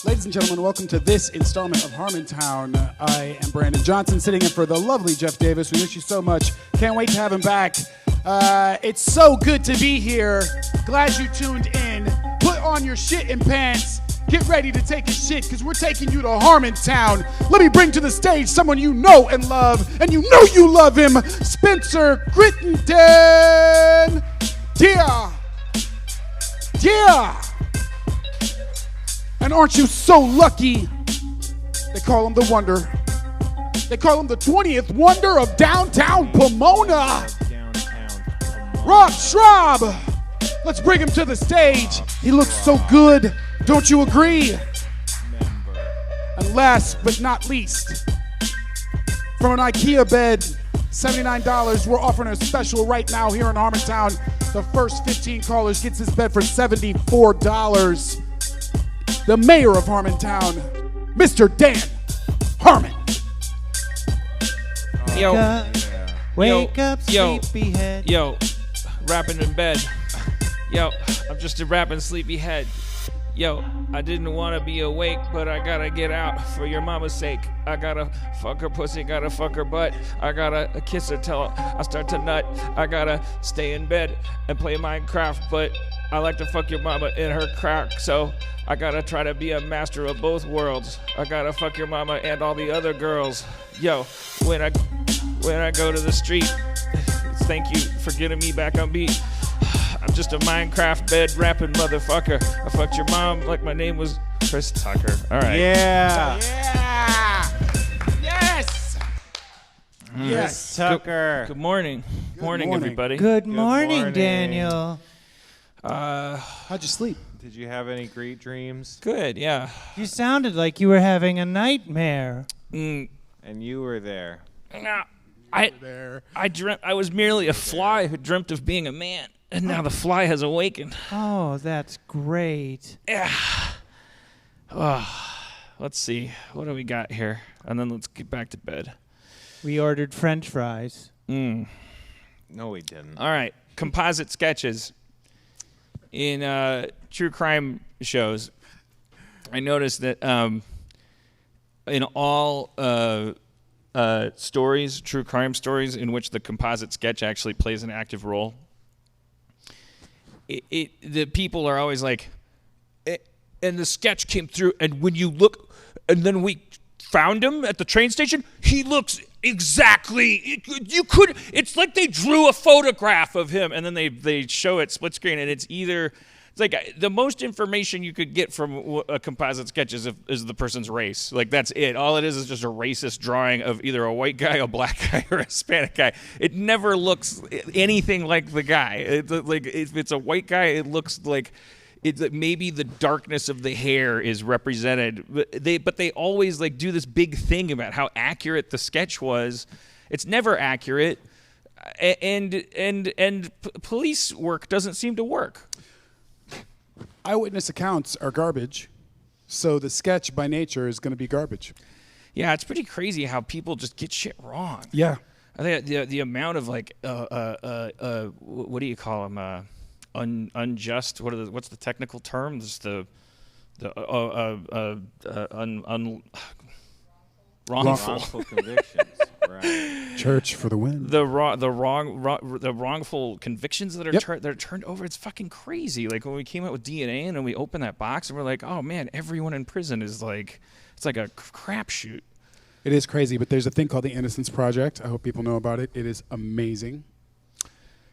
Ladies and gentlemen, welcome to this installment of Harmontown. I am Brandon Johnson, sitting in for the lovely Jeff Davis. We miss you so much. Can't wait to have him back. It's so good to be here. Glad you tuned in. Put on your shit and pants. Get ready to take a shit, because we're taking you to Harmontown. Let me bring to the stage someone you know and love, and you know you love him, Spencer Crittenden. Yeah. Yeah. And aren't you so lucky? They call him the Wonder. They call him the 20th Wonder of Downtown Pomona. Rob Schrab. Let's bring him to the stage. He looks so good. Don't you agree? And last but not least, from an IKEA bed, $79, we're offering a special right now here in Harmontown. The first 15 callers gets this bed for $74. The mayor of Harmontown, Mr. Dan Harmon. Wake up, sleepyhead. Yo, rapping in bed. Yo, I'm just a rapping sleepyhead. Yo, I didn't want to be awake, but I gotta get out for your mama's sake. I gotta fuck her pussy, gotta fuck her butt. I gotta kiss her till I start to nut. I gotta stay in bed and play Minecraft, but I like to fuck your mama in her crack, so I gotta try to be a master of both worlds. I gotta fuck your mama and all the other girls. Yo, when I go to the street, thank you for getting me back on beat. I'm just a Minecraft bed rapping motherfucker. I fucked your mom like my name was Chris Tucker. All right. Yeah. Yes. Yes, Tucker. Good morning. Morning, everybody. Good morning, Daniel. How'd you sleep? Did you have any great dreams? Good, yeah. You sounded like you were having a nightmare. And you were there. No, I dreamt I was merely a fly who dreamt of being a man, and now the fly has awakened. Oh, that's great. Yeah. Oh, let's see. What do we got here? And then let's get back to bed. We ordered French fries. No, we didn't. All right. Composite sketches. In true crime shows, I noticed that in all stories, true crime stories, in which the composite sketch actually plays an active role, the people are always like, and the sketch came through, and when you look, and then we found him at the train station, he looks exactly, it's like they drew a photograph of him, and then they show it split screen, and it's like the most information you could get from a composite sketch is the person's race. Like, that's it. All it is just a racist drawing of either a white guy, a black guy, or a Hispanic guy. It never looks anything like the guy. It's like, if it's a white guy, it looks like maybe the darkness of the hair is represented, but they always like do this big thing about how accurate the sketch was. It's never accurate, and police work doesn't seem to work. Eyewitness accounts are garbage, so the sketch by nature is going to be garbage. Yeah, it's pretty crazy how people just get shit wrong. Yeah, I think the amount of like what do you call them? Unjust. What's the technical term? Just wrongful convictions. Right. Church for the win. The wrongful convictions that are turned over. It's fucking crazy. Like when we came out with DNA and then we opened that box and we're like, oh man, everyone in prison is like, it's like a crapshoot. It is crazy, but there's a thing called the Innocence Project. I hope people know about it. It is amazing.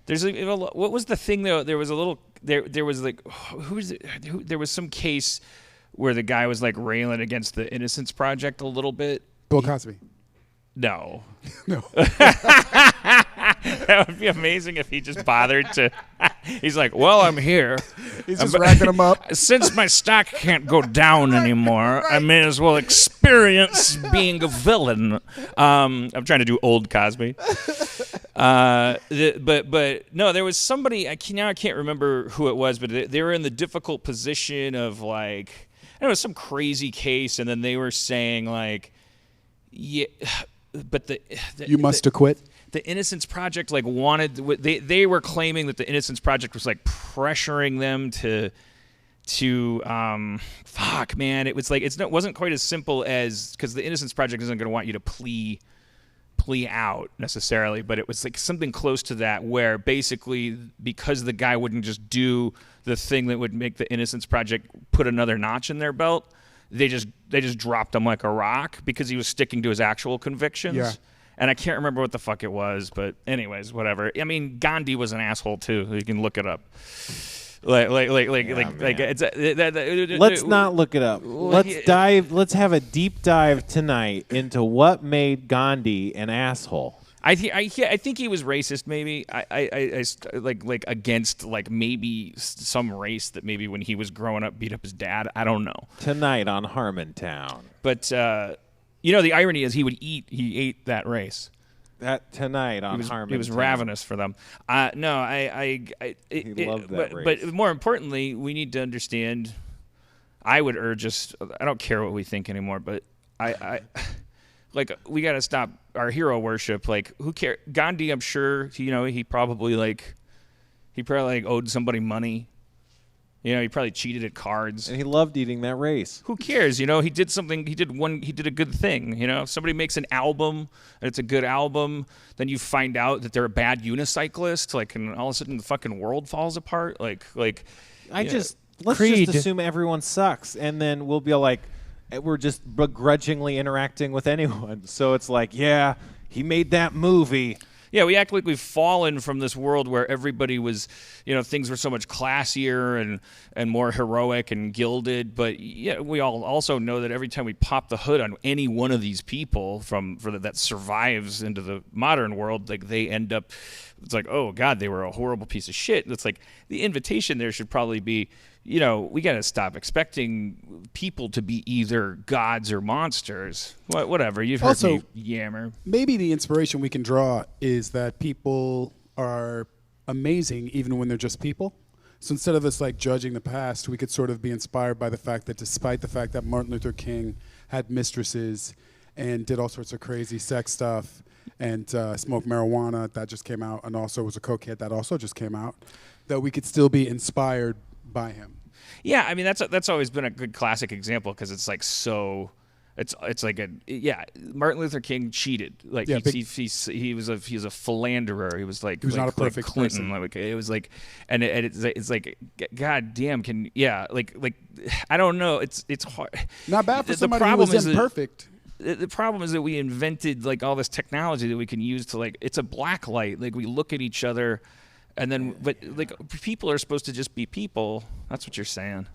What was the thing though? There was like there was some case where the guy was like railing against the Innocence Project a little bit. Bill Cosby. No. No. That would be amazing if he just bothered to. He's like, well, I'm here. He's just racking them up. Since my stock can't go down anymore, I may as well experience being a villain. I'm trying to do old Cosby. But no, there was somebody. I can't remember who it was, but they were in the difficult position of like, it was some crazy case, and then they were saying like, yeah, but you must acquit. The Innocence Project like wanted they were claiming that the Innocence Project was like pressuring them fuck, man, it was like it wasn't quite as simple as, because the Innocence Project isn't going to want you to plea out necessarily, but it was like something close to that, where basically because the guy wouldn't just do the thing that would make the Innocence Project put another notch in their belt, they just dropped him like a rock because he was sticking to his actual convictions. Yeah. And I can't remember what the fuck it was, but anyways, whatever. I mean, Gandhi was an asshole too. You can look it up. Let's not look it up. Let's have a deep dive tonight into what made Gandhi an asshole. I think he was racist. Maybe I like against like maybe some race that maybe when he was growing up beat up his dad. I don't know. Tonight on Harmontown. But the irony is he ate that race. That tonight on Harmon. He was ravenous for them. He loved that race. But more importantly, we need to understand. I would urge us. I don't care what we think anymore, but I like we got to stop our hero worship. Like, who cares? Gandhi, I'm sure he probably owed somebody money. He probably cheated at cards. And he loved eating that race. Who cares? He did something. He did a good thing. If somebody makes an album and it's a good album, then you find out that they're a bad unicyclist. Like, and all of a sudden the fucking world falls apart. Let's just Creed. assume everyone sucks, and then we'll be like, we're just begrudgingly interacting with anyone. So it's like, yeah, he made that movie. Yeah, we act like we've fallen from this world where everybody was, things were so much classier and more heroic and gilded. But yeah, we all also know that every time we pop the hood on any one of these people that survives into the modern world, like they end up, it's like, oh God, they were a horrible piece of shit. It's like the invitation there should probably be, we got to stop expecting people to be either gods or monsters. Whatever. You've heard me yammer. Maybe the inspiration we can draw is that people are amazing even when they're just people. So instead of us like judging the past, we could sort of be inspired by the fact that despite the fact that Martin Luther King had mistresses and did all sorts of crazy sex stuff and smoked marijuana, that just came out, and also was a cokehead, that also just came out, that we could still be inspired by him. Yeah, I mean that's always been a good classic example, because it's like so. It's like Martin Luther King cheated. Like he was a philanderer. He was not a perfect Clinton. person. Like it was like, and it's like, God damn, like I don't know. It's hard. Not bad for somebody who was imperfect. The problem is that we invented like all this technology that we can use to like, it's a black light. Like we look at each other. And then, but like people are supposed to just be people. That's what you're saying.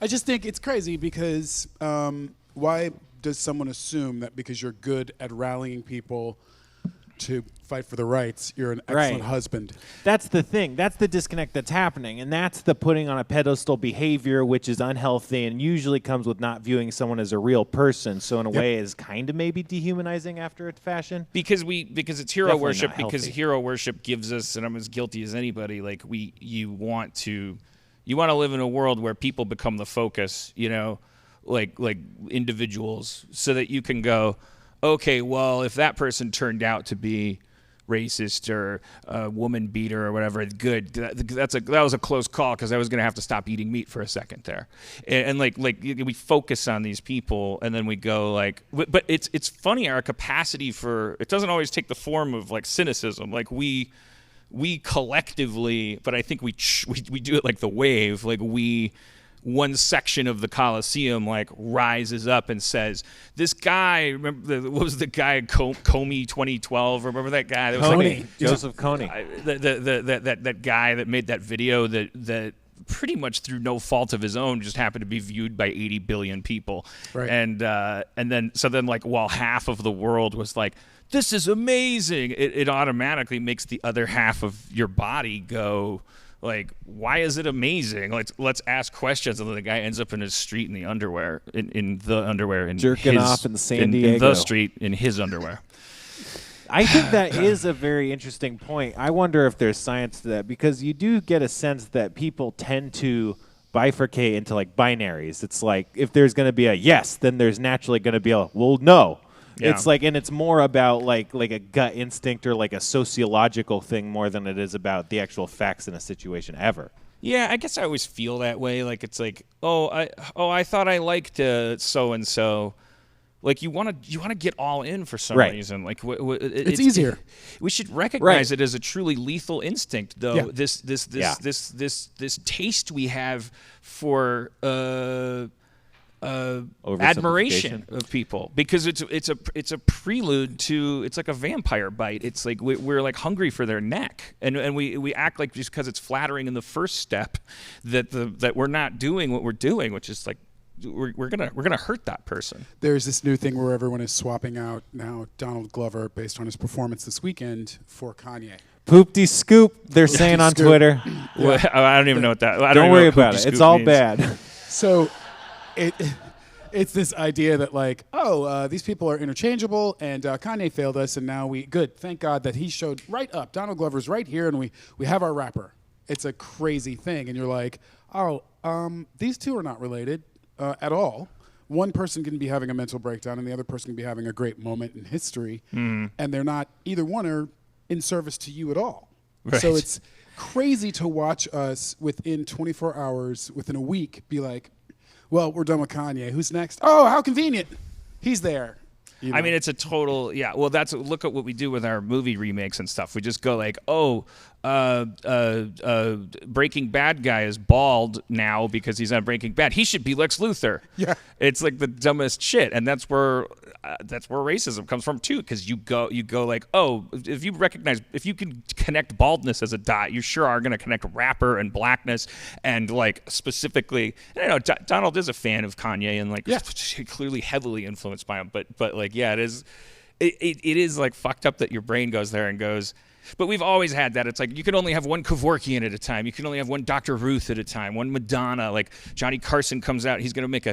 I just think it's crazy because why does someone assume that because you're good at rallying people to fight for the rights, you're an excellent husband? That's the thing. That's the disconnect that's happening. And that's the putting on a pedestal behavior, which is unhealthy and usually comes with not viewing someone as a real person. So in a way is kind of maybe dehumanizing after a fashion. Because it's hero Definitely worship, not because healthy. hero worship gives us, and I'm as guilty as anybody, like you want to live in a world where people become the focus, like individuals, so that you can go, okay, well, if that person turned out to be racist or a woman beater or whatever, good. That was a close call, because I was going to have to stop eating meat for a second there. And like we focus on these people, and then we go like, but it's funny, our capacity for, it doesn't always take the form of like cynicism. Like we collectively, but I think we do it like the wave, like one section of the Coliseum like rises up and says, "This guy, remember what was the guy Comey 2012? Remember that guy? That was Coney, like Joseph Coney. That guy that made that video that pretty much through no fault of his own just happened to be viewed by 80 billion people, right? And then like while half of the world was like, "This is amazing," it automatically makes the other half of your body go, like, why is it amazing? Let's ask questions, and then the guy ends up in his street in the underwear, in the underwear, in jerking off in San Diego, in the street in his underwear. I think that is a very interesting point. I wonder if there's science to that, because you do get a sense that people tend to bifurcate into like binaries. It's like if there's going to be a yes, then there's naturally going to be a well, no. Yeah. It's like, and it's more about like a gut instinct or like a sociological thing more than it is about the actual facts in a situation ever. Yeah, I guess I always feel that way. Like it's like, I thought I liked so and so. Like you want to get all in for some Right. reason. Like It's easier. We should recognize Right. it as a truly lethal instinct, though. Yeah. This taste we have for Oversimplification. admiration of people, because it's a prelude to, it's like a vampire bite. It's like we're like hungry for their neck, and we act like just because it's flattering in the first step that we're not doing what we're doing, which is like we're gonna hurt that person. There's this new thing where everyone is swapping out now Donald Glover based on his performance this weekend for Kanye. Poop-de scoop, they're saying on scoop. Twitter. Well, I don't even know what that. I Don't even worry know what about poopy it. scoop It's all means. bad. So it's this idea that like, these people are interchangeable, and Kanye failed us, and now good. Thank God that he showed right up. Donald Glover's right here, and we have our rapper. It's a crazy thing, and you're like, these two are not related at all. One person can be having a mental breakdown, and the other person can be having a great moment in history, and they're not, either one are in service to you at all. Right. So it's crazy to watch us within 24 hours, within a week, be like, well, we're done with Kanye. Who's next? Oh, how convenient. He's there. You know? I mean, it's a total, yeah. Well, look at what we do with our movie remakes and stuff. We just go like, Breaking Bad guy is bald now because he's on Breaking Bad. He should be Lex Luthor. Yeah. It's like the dumbest shit, and that's where racism comes from too. Because you go like, if you can connect baldness as a dot, you sure are going to connect rapper and blackness, and like specifically, I don't know, Donald is a fan of Kanye and like clearly heavily influenced by him, but like, yeah, it is like fucked up that your brain goes there and goes. But we've always had that. It's like you can only have one Kevorkian at a time. You can only have one Dr. Ruth at a time, one Madonna. Like Johnny Carson comes out, he's going to make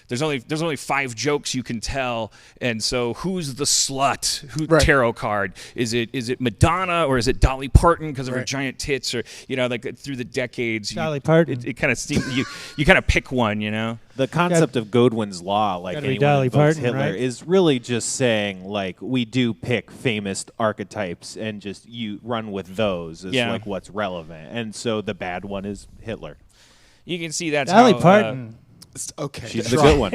there's only 5 jokes you can tell. And so who's the slut? Tarot card? Is it Madonna or is it Dolly Parton because of her giant tits, or like through the decades? Dolly Parton. It kind of seems you kind of pick one, The concept of Godwin's law, like Gotta be anyone Dolly invokes Parton, Hitler, right? is really just saying like we do pick famous archetypes and just you run with those as like what's relevant. And so the bad one is Hitler. You can see that's Dolly how, Parton. Okay. She's the good one.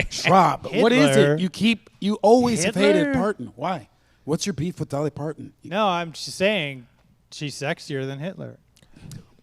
Schwab. What is Hitler. it? You always have hated Hitler? Parton. Why? What's your beef with Dolly Parton? No, I'm just saying she's sexier than Hitler.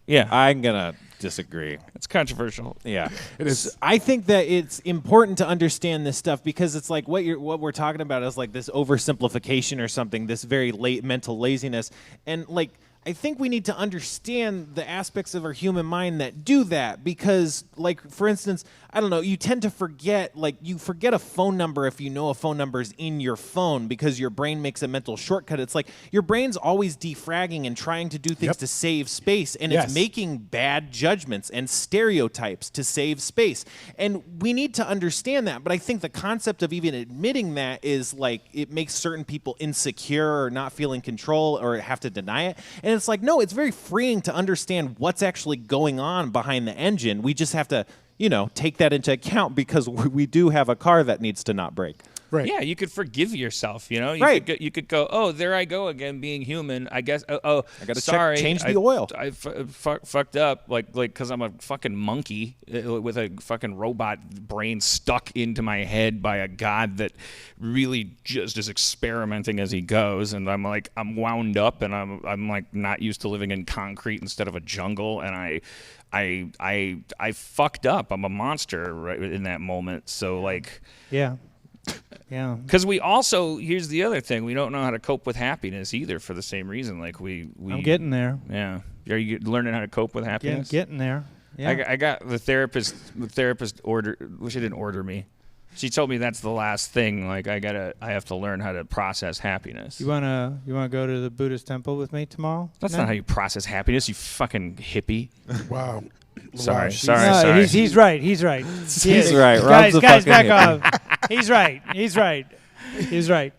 Yeah, I'm gonna disagree. it's controversial. Yeah, It is. I think that it's important to understand this stuff because it's like what we're talking about is like this oversimplification or something, this very late mental laziness, and like I think we need to understand the aspects of our human mind that do that because, like, for instance, I don't know, you tend to forget, like, you forget a phone number if you know a phone number is in your phone because your brain makes a mental shortcut. It's like your brain's always defragging and trying to do things to save space, and it's making bad judgments and stereotypes to save space. And we need to understand that, but I think the concept of even admitting that is, like, it makes certain people insecure or not feel in control or have to deny it. And it's like, no, it's very freeing to understand what's actually going on behind the engine. We just have to, take that into account because we do have a car that needs to not break. Right. Yeah, you could forgive yourself, Right. You could go, oh, there I go again, being human. I guess. I gotta sorry, change the oil. I fucked up, like because I'm a fucking monkey with a fucking robot brain stuck into my head by a god that really just is experimenting as he goes, and I'm wound up, and I'm like not used to living in concrete instead of a jungle, and I fucked up. I'm a monster right in that moment. So like. Yeah. Yeah. Because we also, here's the other thing, we don't know how to cope with happiness either for the same reason. Like we I'm getting there. Yeah. Are you learning how to cope with happiness? Getting there. Yeah. I got the therapist she didn't order me. She told me that's the last thing. Like I have to learn how to process happiness. You wanna go to the Buddhist temple with me tomorrow? That's not how you process happiness, you fucking hippie. Wow. Sorry, Wow, sorry, No, sorry. He's right. He's right. He's right. Guys, Rob's a guys, fucking back hippie. off. He's right. He's right. He's right.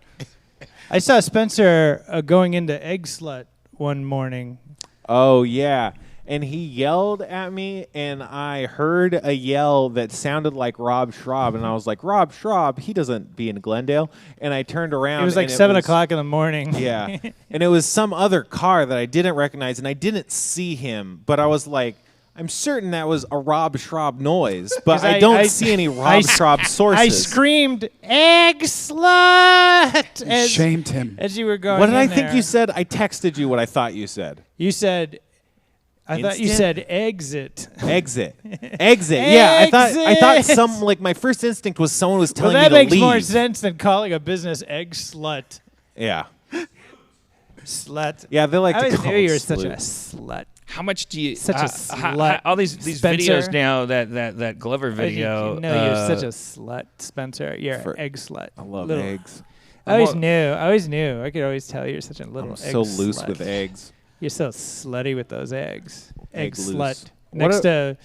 I saw Spencer going into Egg Slut one morning. Oh, yeah. And he yelled at me, and I heard a yell that sounded like Rob Schrab, and I was like, Rob Schrab, he doesn't be in Glendale. And I turned around. It was like and 7 o'clock in the morning. Yeah. And it was some other car that I didn't recognize, and I didn't see him, but I was like, I'm certain that was a Rob Schrab noise, but 'Cause I don't see any Rob Schrab sources. I screamed, "Egg slut!" Shamed him. as you were going. What did I in think there. you said? I texted you what I thought you said. You said. I thought you Instant? said exit. Exit. Yeah, I thought Exit. some like my first instinct was someone was Well, telling that me to makes leave. more sense than calling a business egg slut. Yeah. Slut. Yeah, they like I to always call knew you it were such a sleuths. slut. How much do you? Such a slut, all these Spencer. videos now. That Glover video. No, you're such a slut, Spencer. You're For- an egg slut. I love Little- eggs. I always knew. I could always tell you're such a little I'm egg so loose slut. with eggs. You're so slutty with those eggs. Egg Egg loose. slut. What Next to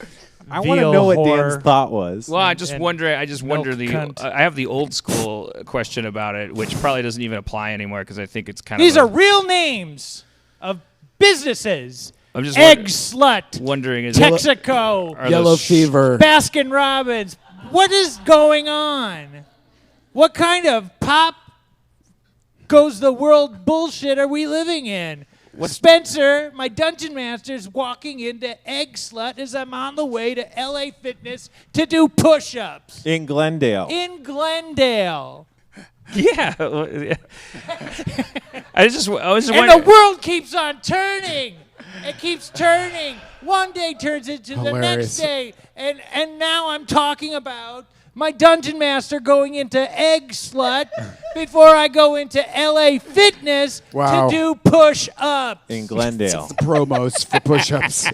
I want to veal know what whore. Dan's thought was. Well, I just and wonder. I just wonder milk the. cunt. I have the old school question about it, which probably doesn't even apply anymore because I think it's kind These of. are real names of businesses. I'm just Egg slut. wondering. Is Texaco. are Yellow those fever. Baskin Robbins. What is going on? What kind of pop goes the world bullshit are we living in? Spencer, my dungeon master, is walking into Egg Slut as I'm on the way to LA Fitness to do push-ups In Glendale. in Glendale. Yeah. I was just And wondering. the world keeps on turning. It keeps turning. One day turns into the next Hilarious. day. And now I'm talking about my dungeon master going into Egg Slut before I go into LA Fitness Wow. to do push-ups. In Glendale. Promos for push-ups.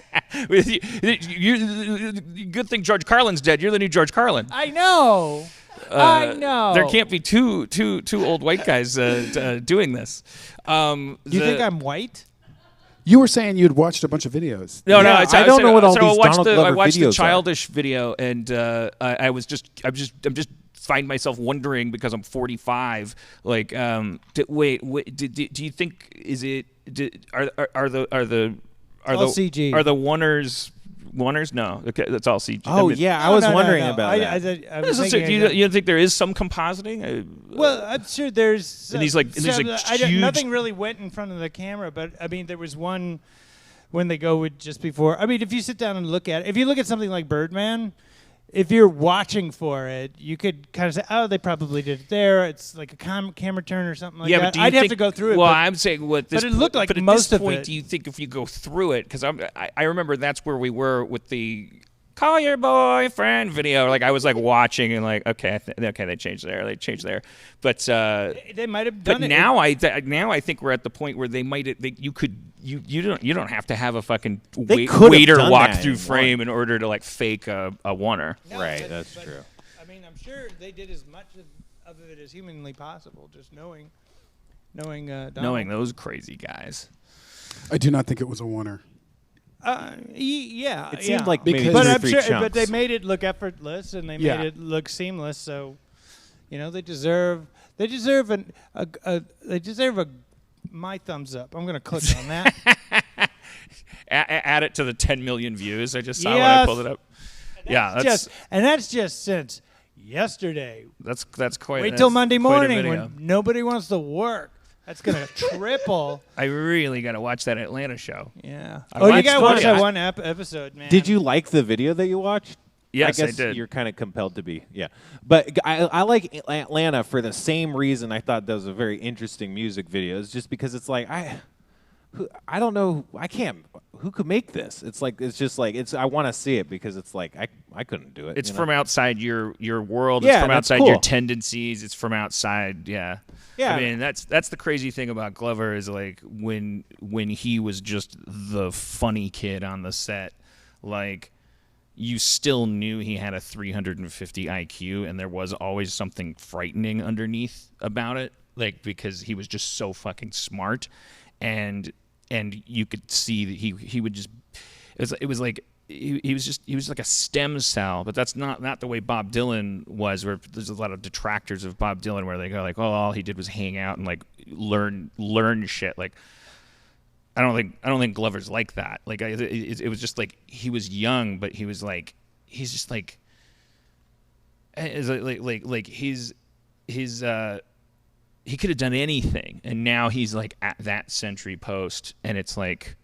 Good thing George Carlin's dead. You're the new George Carlin. I know. I know. There can't be two old white guys doing this. Do you think I'm white? You were saying you'd watched a bunch of videos. No, Yeah, it's, I don't know what all I these watched Donald the, I Glover watched the videos are. childish video, and I'm just find myself wondering because I'm 45. Like, do you think are the all CG. Are the oneers? No, okay, that's all CG. Oh, I mean, yeah, I was No, wondering no. about that. I was do thinking you think there is some compositing? Well, I'm sure there's. And these, like, huge- nothing really went in front of the camera, but I mean, there was one when they go with just before. I mean, if you sit down and look at it, if you look at something like Birdman, if you're watching for it, you could kind of say, "Oh, they probably did it there." It's like a camera turn or something like yeah, that. but do you I'd think, have to go through it. Well, but I'm saying what this. it looked like but at most this of point, it. do you think if you go through it, because I remember that's where we were with the "Call Your Boyfriend" video. Like I was like watching and like, okay, they changed there, but they might have done but it. now I think we're at the point where you don't have to have a fucking They could have waiter done walk that through in frame in order to like fake a oneer. No, Right, but- that's but, true. I mean, I'm sure they did as much of it as humanly possible, just knowing Donald. Knowing those crazy guys. I do not think it was a Warner. Yeah, It seemed yeah. like maybe Because- But two or I'm three sure, chunks. but they made it look effortless and they Yeah. made it look seamless. So, they deserve my thumbs up. I'm gonna click on that. Add it to the 10 million views. I just saw when I Yes. pulled it up. Yeah, That's just since yesterday. that's quite. Wait that's till Monday quite a morning video. when nobody wants to work. That's gonna triple. I really got to watch that Atlanta show. Yeah. I Oh, you watched gotta one. watch I- that one episode, man. Did you like the video that you watched? Yes, I I guess did. you're kind of compelled to be. Yeah. But I like Atlanta for the same reason I thought that was a very interesting music video. It's just because it's like I don't know. I can't. Who could make this? It's just like I want to see it because it's like I couldn't do it. It's you know? from outside your world. Yeah, it's from that's outside your cool. tendencies. It's from outside. Yeah. Yeah. I mean, that's the crazy thing about Glover is like when he was just the funny kid on the set, like you still knew he had a 350 IQ and there was always something frightening underneath about it, like because he was just so fucking smart and you could see that he would just it was like he was like a stem cell, but that's not the way Bob Dylan was, where there's a lot of detractors of Bob Dylan where they go like, oh, all he did was hang out and like learn shit. Like I don't think Glover's like that. Like it was just like he was young, but he was like he's just like he's he could have done anything, and now he's like at that Century Post, and it's like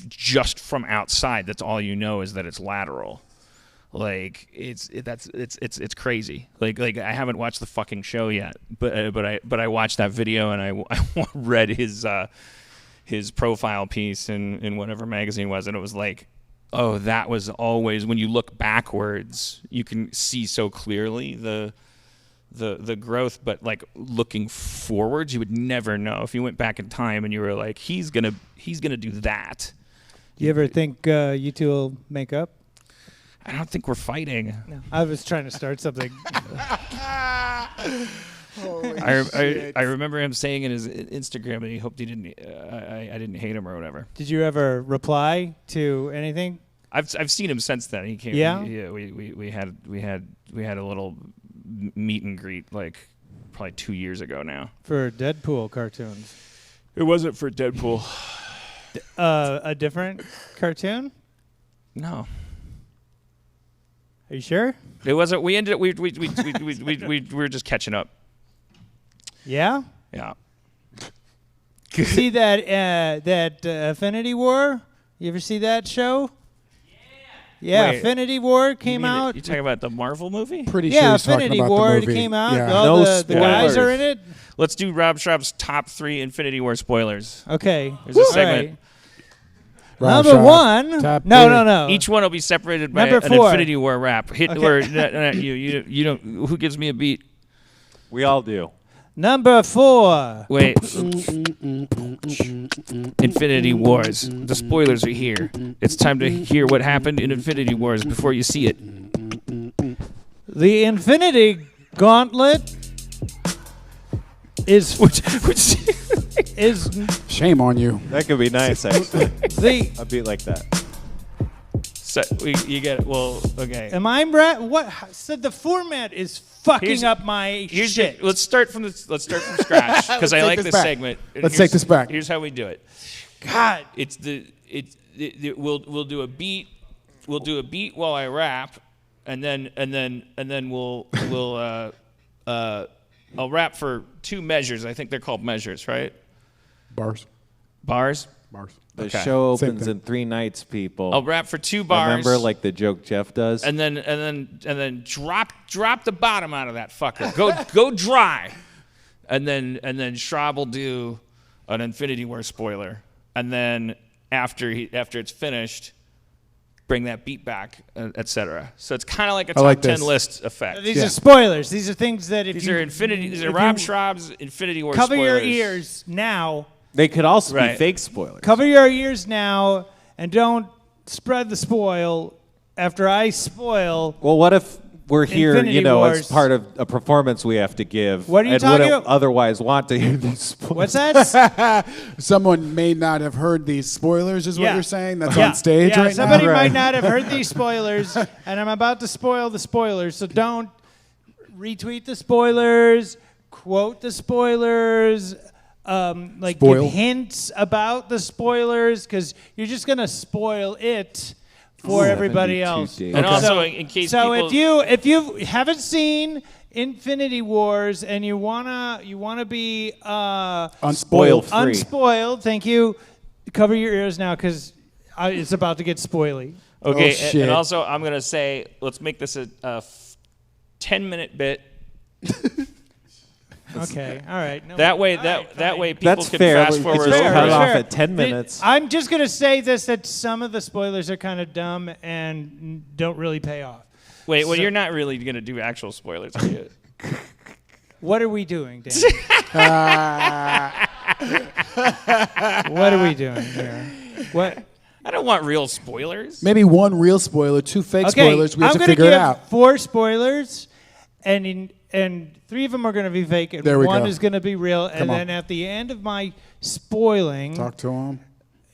just from outside. That's all you know is that it's lateral. Like it's crazy. Like I haven't watched the fucking show yet, but I watched that video and I read his profile piece in whatever magazine it was, and it was like, oh, that was always, when you look backwards, you can see so clearly the growth, but like looking forwards, you would never know. If you went back in time and you were like, he's gonna do that. Do you ever think you two will make up? I don't think we're fighting. No. I was trying to start something. I remember him saying in his Instagram that he hoped he didn't. I didn't hate him or whatever. Did you ever reply to anything? I've seen him since then. He came. Yeah? We had a little meet and greet like probably 2 years ago now. For Deadpool cartoons. It wasn't for Deadpool. A different cartoon? No. Are you sure? It wasn't. We ended up. We were just catching up. Yeah. Yeah. See that Affinity War? You ever see that show? Yeah, Wait, Affinity War came out. You talking about the Marvel movie? Pretty sure Yeah, he's talking Affinity about War the movie. came out. Yeah. All No the guys spoilers. are in it. Let's do Rob Schraub's top 3 Infinity War spoilers. Okay. There's a All segment. right. Rob Number Shop, one. top No, three. no, no. Each one will be separated by Number an 4. Infinity War rap. Hit Okay. or you don't. Who gives me a beat? We all do. Number 4. Wait. Infinity Wars. The spoilers are here. It's time to hear what happened in Infinity Wars before you see it. The Infinity Gauntlet is is Shame on you. That could be nice, actually. the. A beat like that. So you get it. Well, okay. Am I right? What said the format is fucking Here's- up my Here's shit. let's start from scratch because I take like this this back. segment. And Let's here's- take this back. Here's how we do it. God. We'll do a beat. We'll do a beat while I rap, and then I'll rap for 2 measures. I think they're called measures, right? Bars. Bars. The Okay. show Same opens thing. in 3 nights, people. I'll rap for 2 bars. Remember, like the joke Jeff does? and then drop the bottom out of that fucker. Go dry, and then Schrab will do an Infinity War spoiler, and then after it's finished, bring that beat back, etc. So it's kind of like a top like 10 this. list effect. These are spoilers. These are things that if These you These are if Rob you Schraub's Infinity War cover spoilers. your ears now. They could also be Right. fake spoilers. Cover your ears now, and don't spread the spoil after I spoil. Well, what if we're here, Infinity as Wars. part of a performance we have to give? What are you and talking wouldn't about? otherwise want to hear these spoilers. What's that? Someone may not have heard these spoilers, is what Yeah. you're saying? That's Yeah. on stage Yeah, right somebody now? might not have heard these spoilers, and I'm about to spoil the spoilers. So don't retweet the spoilers, quote the spoilers, Spoil. give hints about the spoilers, because you're just gonna spoil it for everybody 72 else. days. And Okay. also, in case So people, if you haven't seen Infinity Wars and you wanna be Unspoiled. Free. unspoiled, thank you. Cover your ears now, because it's about to get spoily. okay, Oh, shit. and also I'm gonna say, let's make this a 10-minute bit. Okay, all right. No, That way, all that right, that fine. way, people That's can fair. fast We forward. could just Fair, cut over. off fair. at 10 minutes. I'm just gonna say this: that some of the spoilers are kind of dumb and don't really pay off. Wait, well, So- you're not really gonna do actual spoilers, are you? What are we doing, Dan? What are we doing here? What? I don't want real spoilers. Maybe 1 real spoiler, 2 fake Okay, spoilers. We have I'm to gonna figure give it out. 4 spoilers, and 3 of them are gonna be fake, and There we 1 go. is gonna be real. And Come on. then at the end of my spoiling, Talk to him.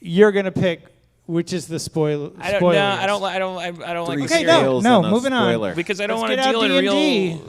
you're gonna pick which is the spoiler. I don't. spoilers. No, I don't. I don't like. Three the Okay, series. scales no, and a moving on. spoiler. Because I don't Let's want to get out deal in D&D. real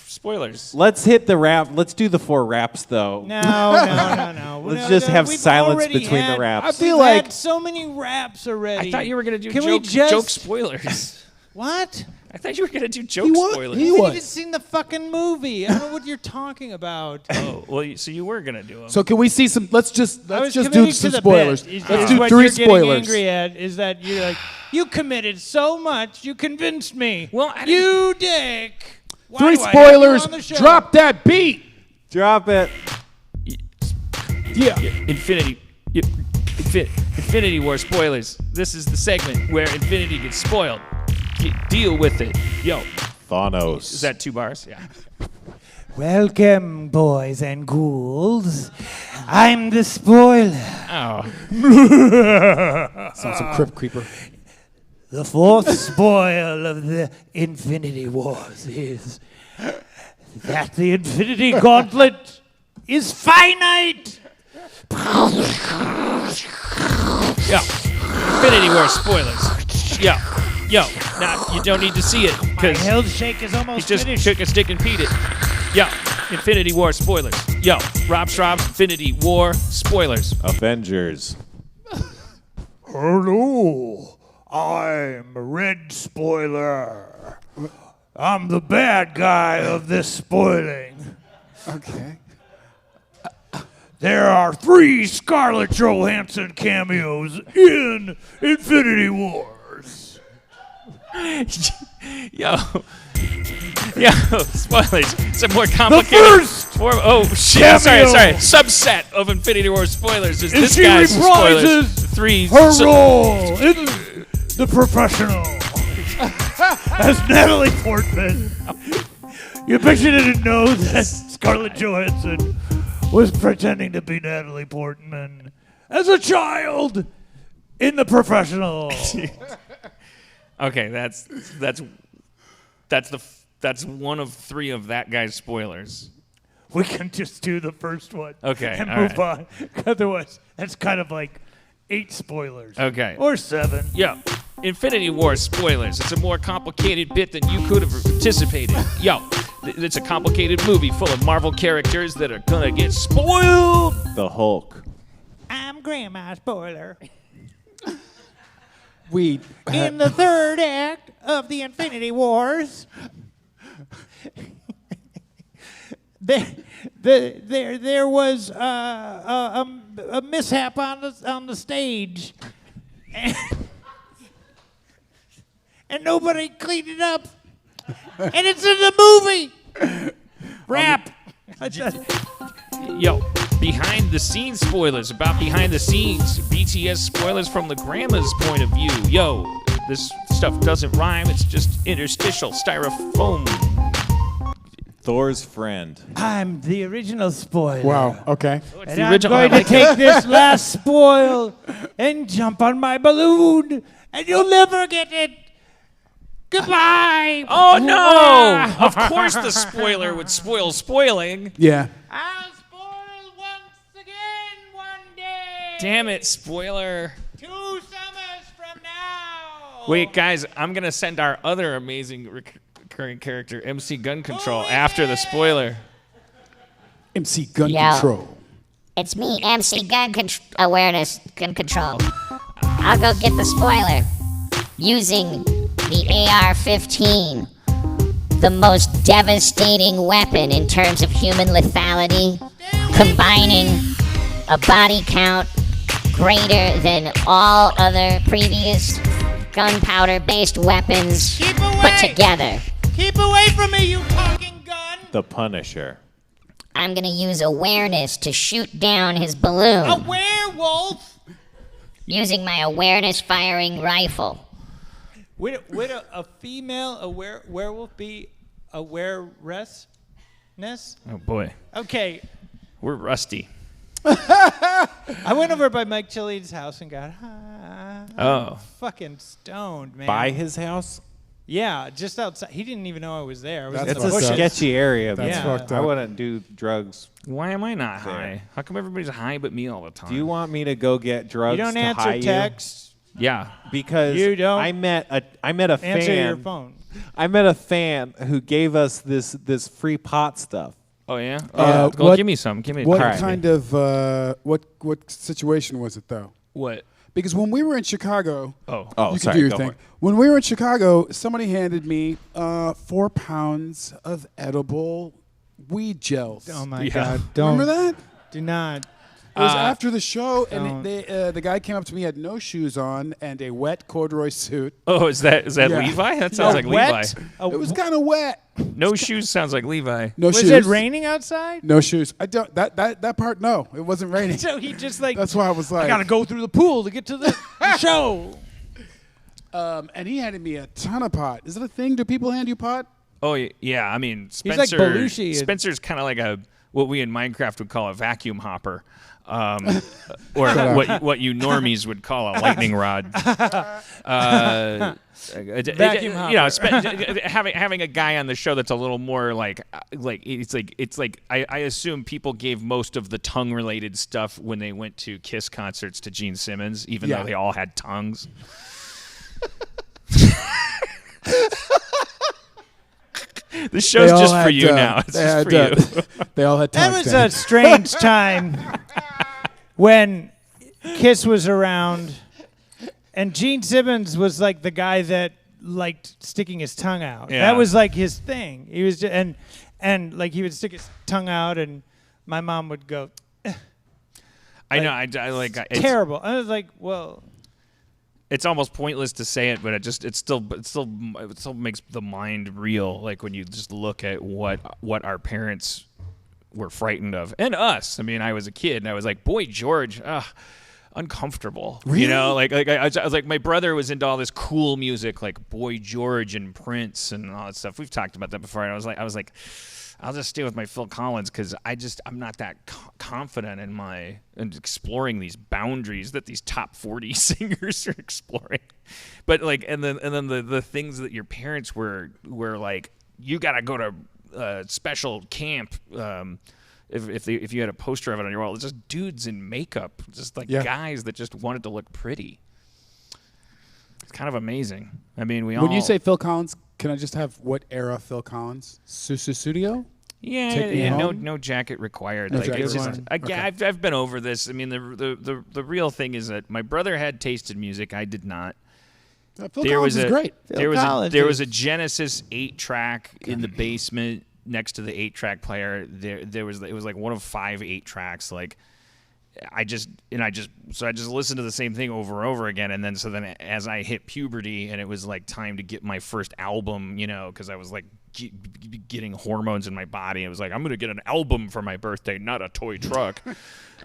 spoilers. Let's hit the rap. Let's do the 4 raps, though. No. Let's just have We've silence already between the had- raps. I feel we've like- had so many raps already. I thought you were gonna do Can we joke just- spoilers. What? I thought you were gonna do joke He was. spoilers. He You haven't was. even seen the fucking movie. I don't know what you're talking about. Oh, well, so you were gonna do them. So can we see some? Let's just I was do committing some to the spoilers. bit. Is Let's do what 3 you're getting spoilers. angry at is that you're like, you committed so much, you convinced me. Well, I you dick. Why 3 do I have you spoilers. on the show? Drop that beat. Drop it. Yeah. Infinity War spoilers. This is the segment where Infinity gets spoiled. Deal with it. Yo, Thanos. is that 2 bars? Yeah. Welcome, boys and ghouls. I'm the spoiler. Oh. Sounds some Crypt Creeper. The 4th spoil of the Infinity Wars is that the Infinity Gauntlet is finite. Yo, Infinity War spoilers. Yo. Now you don't need to see it My because health shake is he almost just finished. took a stick and peed it. Yo, Infinity War spoilers. Yo, Rob Schraub's Infinity War spoilers. Avengers. Hello, I'm Red Spoiler. I'm the bad guy of this spoiling. Okay. There are 3 Scarlett Johansson cameos in Infinity Wars. Yo, spoilers. Some more complicated. first Oh shit! cameo. Sorry. Subset of Infinity War spoilers is this she guy's spoilers. reprises 3. Her role in The Professional as Natalie Portman. You bet you didn't know that Scarlett Johansson was pretending to be Natalie Portman as a child in The Professional. Okay, that's one of 3 of that guy's spoilers. We can just do the first one Okay, and all move right. on. Otherwise, that's kind of like 8 spoilers. Okay. Or 7. Yo, Infinity War spoilers. It's a more complicated bit than you could have anticipated. Yo, it's a complicated movie full of Marvel characters that are gonna get spoiled. The Hulk. I'm Grandma Spoiler. We In the 3rd act of the Infinity Wars, there was a mishap on the stage, and nobody cleaned it up, and it's in the movie. Rap. Yo, behind the scenes spoilers about behind the scenes. BTS spoilers from the grandma's point of view. Yo, this stuff doesn't rhyme. It's just interstitial styrofoam. Thor's friend. I'm the original spoiler. wow. Okay. It's And the I'm original. going I like to take this last spoil and jump on my balloon, and you'll never get it. Goodbye. Oh no! Of course the spoiler would spoil spoiling. Yeah. I'll spoil once again one day. Damn it, spoiler. 2 summers from now. Wait, guys, I'm gonna send our other amazing recurring character, MC Gun Control, Oh, after the yeah. spoiler. MC Gun Yeah. Control. It's me, MC Gun Awareness Gun Control. I'll go get the spoiler. Using the AR-15, the most devastating weapon in terms of human lethality, combining a body count greater than all other previous gunpowder-based weapons Keep away. put together. Keep away from me, you talking gun. The Punisher. I'm gonna use awareness to shoot down his balloon A werewolf. using my awareness firing rifle. Would a female werewolf be awareness? Oh boy, Okay. we're rusty. I went over by Mike Chili's house and got Oh, fucking stoned, man. By his house? Yeah, just outside. He didn't even know I was there. I was That's in It's the a fucked up. bushes. sketchy area. That's Yeah. fucked I up. wouldn't do drugs. why am I not Fair. high? How come everybody's high but me all the time? Do you want me to go get drugs You don't to answer high texts. Yeah. you? Because You don't I met a Answer fan. your phone. I met a fan who gave us this free pot stuff. Oh yeah. what- Give me some. Give me. What a crack. kind of what situation was it though? What? because when we were in Chicago, Oh, you sorry, can do your go thing. for it. When we were in Chicago, somebody handed me 4 pounds of edible weed gels. Oh my Yeah. God! Don't Remember that? Do not. It was after the show, don't. and the guy came up to me, had no shoes on, and a wet corduroy suit. Oh, is that Yeah. Levi? That sounds like wet? Levi. It was kind of wet. No shoes sounds like Levi. No Was shoes. it raining outside? No shoes. I don't. That part. No, it wasn't raining. So he just like That's why I was like, I gotta go through the pool to get to the show. And he handed me a ton of pot. Is it a thing? Do people hand you pot? Oh yeah, I mean like Spencer. Belushi. Spencer's kind of like what we in Minecraft would call a vacuum hopper, or what you normies would call a lightning rod. Vacuum You know, having a guy on the show that's a little more like I assume people gave most of the tongue related stuff when they went to Kiss concerts to Gene Simmons, even Yeah. though they all had tongues. The show's just for you now. It's just for you. They all had That tongues. was Dan. a strange time when Kiss was around, and Gene Simmons was like the guy that liked sticking his tongue out. Yeah. That was like his thing. He was and like he would stick his tongue out, and my mom would go I know. I like it's, terrible. I was like, well, it's almost pointless to say it, but it still makes the mind reel. Like when you just look at what our parents were frightened of, and us. I mean, I was a kid, and I was like, Boy George, uncomfortable. Really? You know, like I was like, my brother was into all this cool music, like Boy George and Prince and all that stuff. We've talked about that before, and I was like, I'll just stay with my Phil Collins because I'm not that confident in exploring these boundaries that these top 40 singers are exploring. But like, and then the things that your parents were like, you got to go to special camp. If you had a poster of it on your wall, it's just dudes in makeup, just like guys that just wanted to look pretty. It's kind of amazing. I mean, When you say Phil Collins, can I just have what era Phil Collins? Studio? Take Me Home? no jacket required. No Like jacket it's just required. Okay. I've been over this. I mean, the real thing is that my brother had tasted music. I did not. Phil Collins is great. There Collins was a is- Genesis 8-track in the basement next to the 8-track player. It was like one of 5 8-tracks. Like I just listened to the same thing over and over again, and then as I hit puberty and it was like time to get my first album, you know, because I was like getting hormones in my body. It was like, I'm gonna get an album for my birthday, not a toy truck.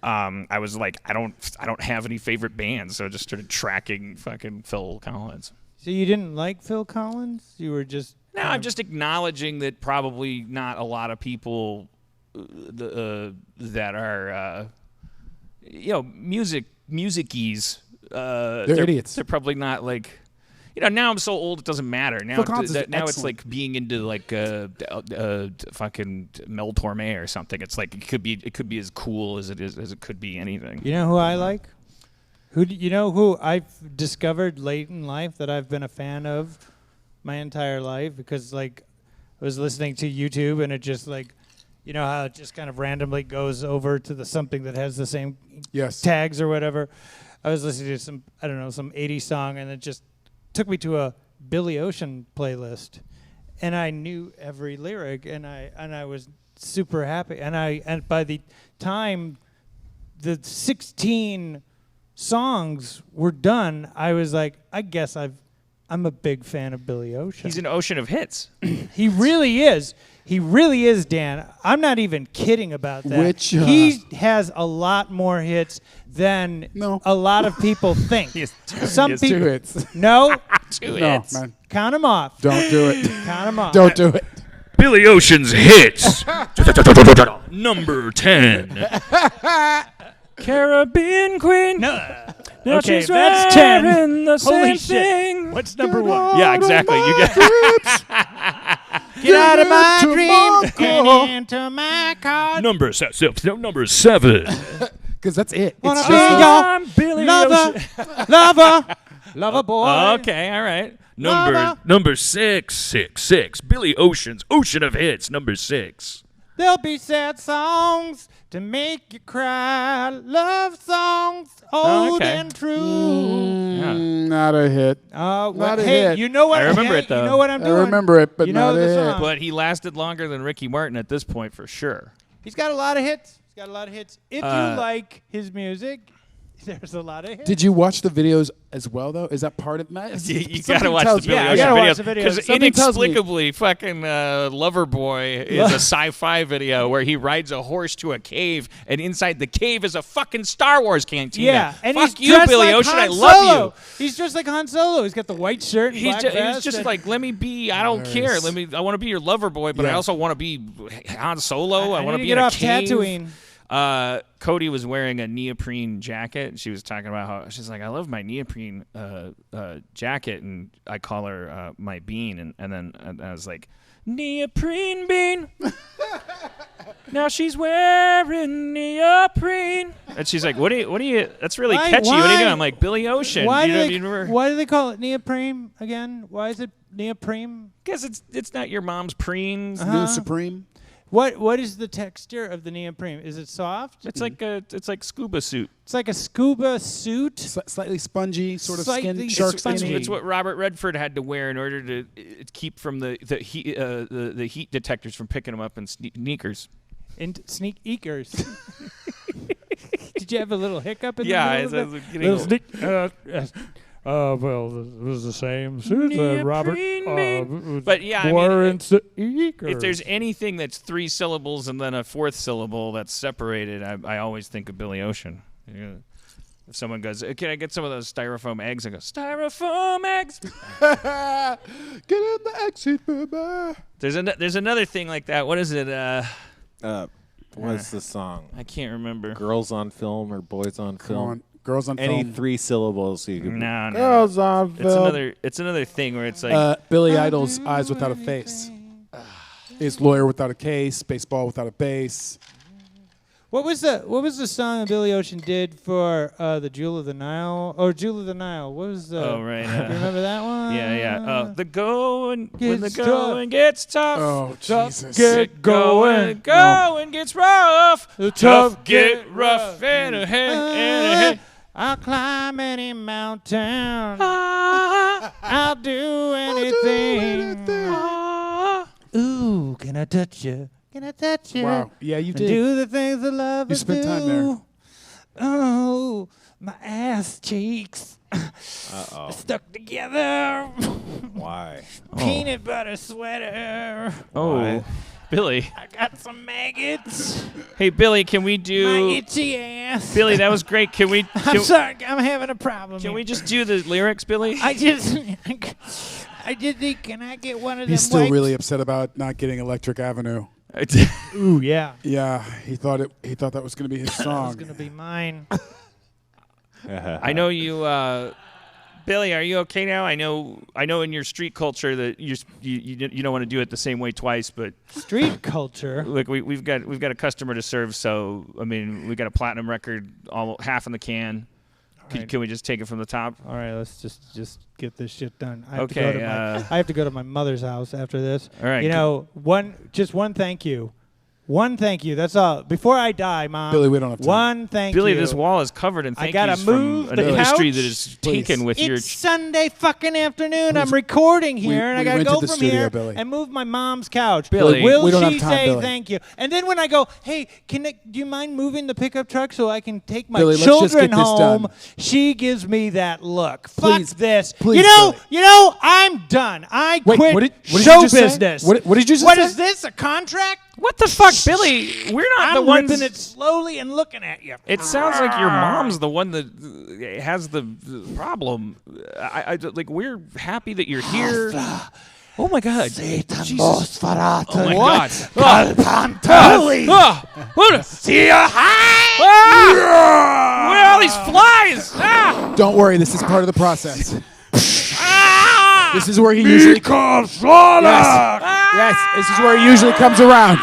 I was like, I don't have any favorite bands, so I just started tracking fucking Phil Collins. so you didn't like Phil Collins? You were just No, I'm just acknowledging that probably not a lot of people that are musicies. They're idiots. They're probably not like. Now I'm so old it doesn't matter. Now Phil Collins is now it's excellent. like being into like fucking Mel Torme or something. It's like it could be as cool as it could be anything. You know who I like? You know who I've discovered late in life that I've been a fan of my entire life, because like I was listening to YouTube and it just like, you know how it just kind of randomly goes over to something that has the same Yes. tags or whatever. I was listening to some 80s song, and it just took me to a Billy Ocean playlist, and I knew every lyric, and I was super happy. And by the time the 16 songs were done, I was like, I guess I'm a big fan of Billy Ocean. He's an ocean of hits. He really is. He really is, Dan. I'm not even kidding about that. Which, he has a lot more hits than No. a lot of people think. He has Some he has people. Two hits. No, Two No, hits. man. count them off. Don't do it. Count them off. Don't do it. Billy Ocean's hits. Number 10. Caribbean Queen. No. Now Okay, she's that's 10. wearing the Holy same shit. thing. What's number one? Yeah, exactly. You get Get out of my to dreams Marco. and into my car. number 7. Because that's it. Wanna It's be just your I'm Billy lover, Ocean. lover boy. Okay, all right. Mama. Number 6. Billy Ocean's Ocean of Hits. Number 6. There'll be sad songs to make you cry. Love songs, old okay. and true. Not a hit. Not Not a hey, hit. you know what? I remember hey, it, though. You know what I'm I doing. remember it, but you know not the a hit. song. But he lasted longer than Ricky Martin at this point, for sure. He's got a lot of hits. If you like his music, there's a lot of hits. Did you watch the videos as well, though? Is that part of that? You Something gotta watch tells the me- Billy Yeah, I Ocean gotta watch videos the videos. because Something tells me- inexplicably, fucking Loverboy is a sci-fi video where he rides a horse to a cave, and inside the cave is a fucking Star Wars cantina. Yeah, and fuck he's you, dressed Billy like Ocean. Han I love Solo. you. He's just like Han Solo. He's got the white shirt. And He's black just, vest just and- like, let me be. I don't care. I want to be your lover boy, but I Yeah. also want to be Han Solo. I want to need be get in a off cave. Tatooine. Cody was wearing a neoprene jacket. And she was talking about how she's like, I love my neoprene jacket, and I call her my bean, and then I was like, neoprene bean. Now she's wearing neoprene, and she's like, what do you? That's really Why- catchy. What are you why- doing? I'm like, Billy Ocean. Why you do know, they? you never- Why do they call it neoprene again? Why is it neoprene? Because it's not your mom's preens. New Supreme. What is the texture of the neoprene? Is it soft? It's like scuba suit. It's like a scuba suit. Slightly spongy, sort of Slightly skin, shark spongy. skin. It's what Robert Redford had to wear in order to keep from the heat detectors from picking him up in sneakers. And sneak eakers. Did you have a little hiccup in Yeah, the middle I of was that? getting Little a- sneak. Well, it was the same suit that Robert But yeah, I wore mean, in Eakers. if there's anything that's 3 syllables and then a 4th syllable that's separated, I always think of Billy Ocean. Yeah. If someone goes, can I get some of those styrofoam eggs? I go, styrofoam eggs. Get in the exit, baby. There's another thing like that. What is it? What's the song? I can't remember. Girls on Film or Boys on Come Film? on, girls on Any film. 3 syllables you could. No. Girls on film. It's another thing where it's like Billy Idol's Eyes Without a Face. Is Lawyer Without a Case, Baseball Without a Base. What was the song that Billy Ocean did for the Jewel of the Nile? Or Jewel of the Nile. What was the? Oh, right. Do you remember that one? Yeah. The going when the Gets going gets tough. Oh, Jesus. Get going. Going gets rough. The Tough get rough and ahead. I'll climb any mountain. I'll do anything. Ooh, can I touch you? Can I touch you? Wow. Yeah, you And did. do the things I love You to spent do. time there. Oh, my ass cheeks Uh-oh. stuck together. Why? Peanut butter sweater. Oh, What? Billy. I got some maggots. Hey, Billy, can we My do? itchy ass. Billy, that was great. Can we? I'm sorry, I'm having a problem. Can here. we just do the lyrics, Billy? I just think, can I get one of them He's still wipes? really upset about not getting Electric Avenue. Ooh, yeah. Yeah, he thought that was going to be his It's song. going to be mine. I know you, Billy. Are you okay now? I know in your street culture that you don't want to do it the same way twice, but Street culture. look, we've got a customer to serve. So I mean, we got a platinum record, half in the can. right. Can we just take it from the top? All right, let's just get this shit done. I have to go to my mother's house after this. All right, You know, one thank you. One thank you. That's all. Before I die, Mom. Billy, we don't have time. One thank Billy, you. this wall is covered in I thank gotta yous move from the an industry couch. that is Please. taken with your. It's Sunday fucking afternoon. I'm recording here, and I we gotta rented go the from studio, here Billy. and move my mom's couch. Billy, will we don't she have time, say Billy. thank you? And then when I go, hey, do you mind moving the pickup truck so I can take my Billy, let's just children get this home? done. She gives me that look. Please, Fuck this. please, You know, I'm done. I Wait, quit what did you show just say? business. What did you just What say? is this? A contract? What the fuck, Billy? We're not I'm the ones. ripping it slowly and looking at you. It sounds like your mom's the one that has the problem. Like we're happy that you're here. Oh my God! Jesus. Oh my God! What are all these flies? Ah! Don't worry, this is part of the process. This is where he usually comes. Yes, this is where he usually comes around.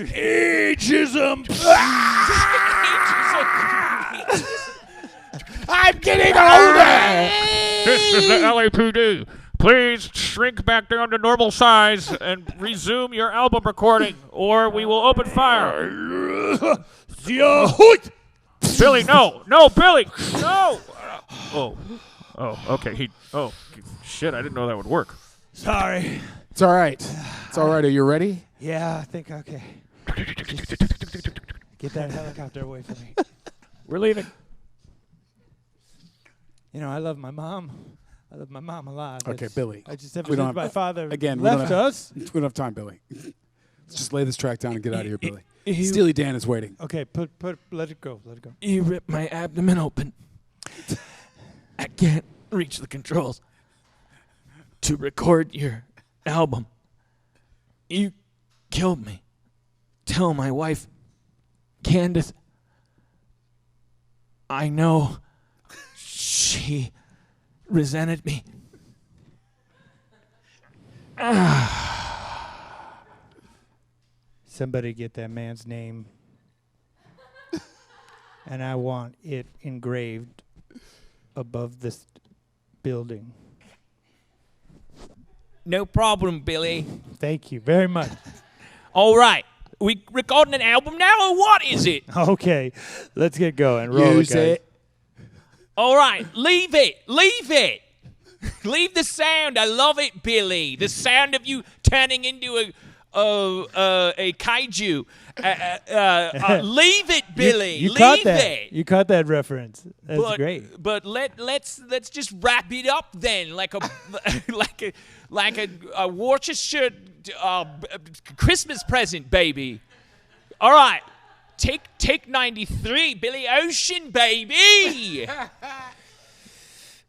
Ageism. I'm getting older. This is the LAPD. Please shrink back down to normal size and resume your album recording, or we will open fire. Billy, no, Billy, no. Oh, okay. Shit, I didn't know that would work. Sorry. It's all right. It's all right. Are you ready? Yeah, I think okay. Get that helicopter away from me. We're leaving. You know, I love my mom. I love my mom a lot. Okay, Billy. I just have We don't my have- father Again, we don't left have- us. We don't have time, Billy. Let's just lay this track down and get out of here, Billy. Steely Dan is waiting. Okay, let it go. Let it go. You ripped my abdomen open. I can't reach the controls to record your album. You killed me. Tell my wife, Candace, I know she resented me. Somebody get that man's name. And I want it engraved above this building. No problem, Billy. Thank you very much. All right. We recording an album now, or what is it? Okay, let's get going. Roll Use it, guys. it. All right, leave it. Leave the sound. I love it, Billy. The sound of you turning into a kaiju. Leave it, Billy. You leave caught that. it. You caught that reference. That's great. But let's just wrap it up then, like a like a Worcestershire Christmas present, baby. All right. Take 93, Billy Ocean, baby.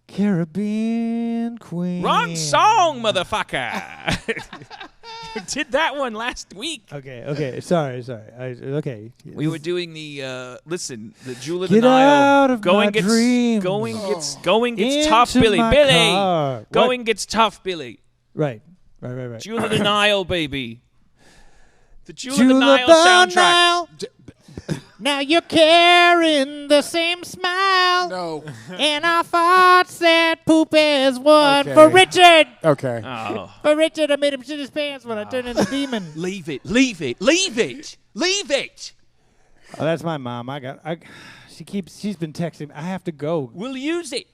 Caribbean Queen. Wrong song, motherfucker. You did that one last week. Okay. Sorry. Okay. We were doing the the Jewel of Get the Nile. out of my dreams. Going gets tough, Into Billy. my Billy. car. Going gets tough, Billy. Right. Jewel of the Nile, baby. The Jewel of Jewel the Nile soundtrack. Nile. Now you're carrying the same smile. No. And our thoughts that poop is one Okay. for Richard. Okay. Oh. For Richard, I made him shit his pants when I turned into demon. Leave it. Oh, that's my mom. She's been texting me. I have to go. We'll use it.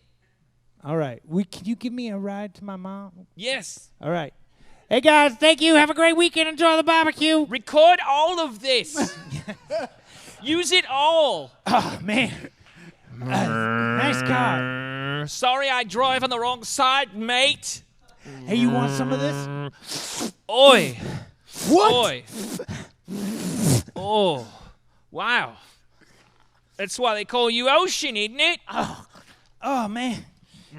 All right. Can you give me a ride to my mom? Yes. All right. Hey guys, thank you. Have a great weekend. Enjoy the barbecue. Record all of this. Use it all. Oh man. Nice car. Sorry I drive on the wrong side, mate. Hey, you want some of this? Oi. What? Oi. Oh. Wow. That's why they call you Ocean, isn't it? Oh man.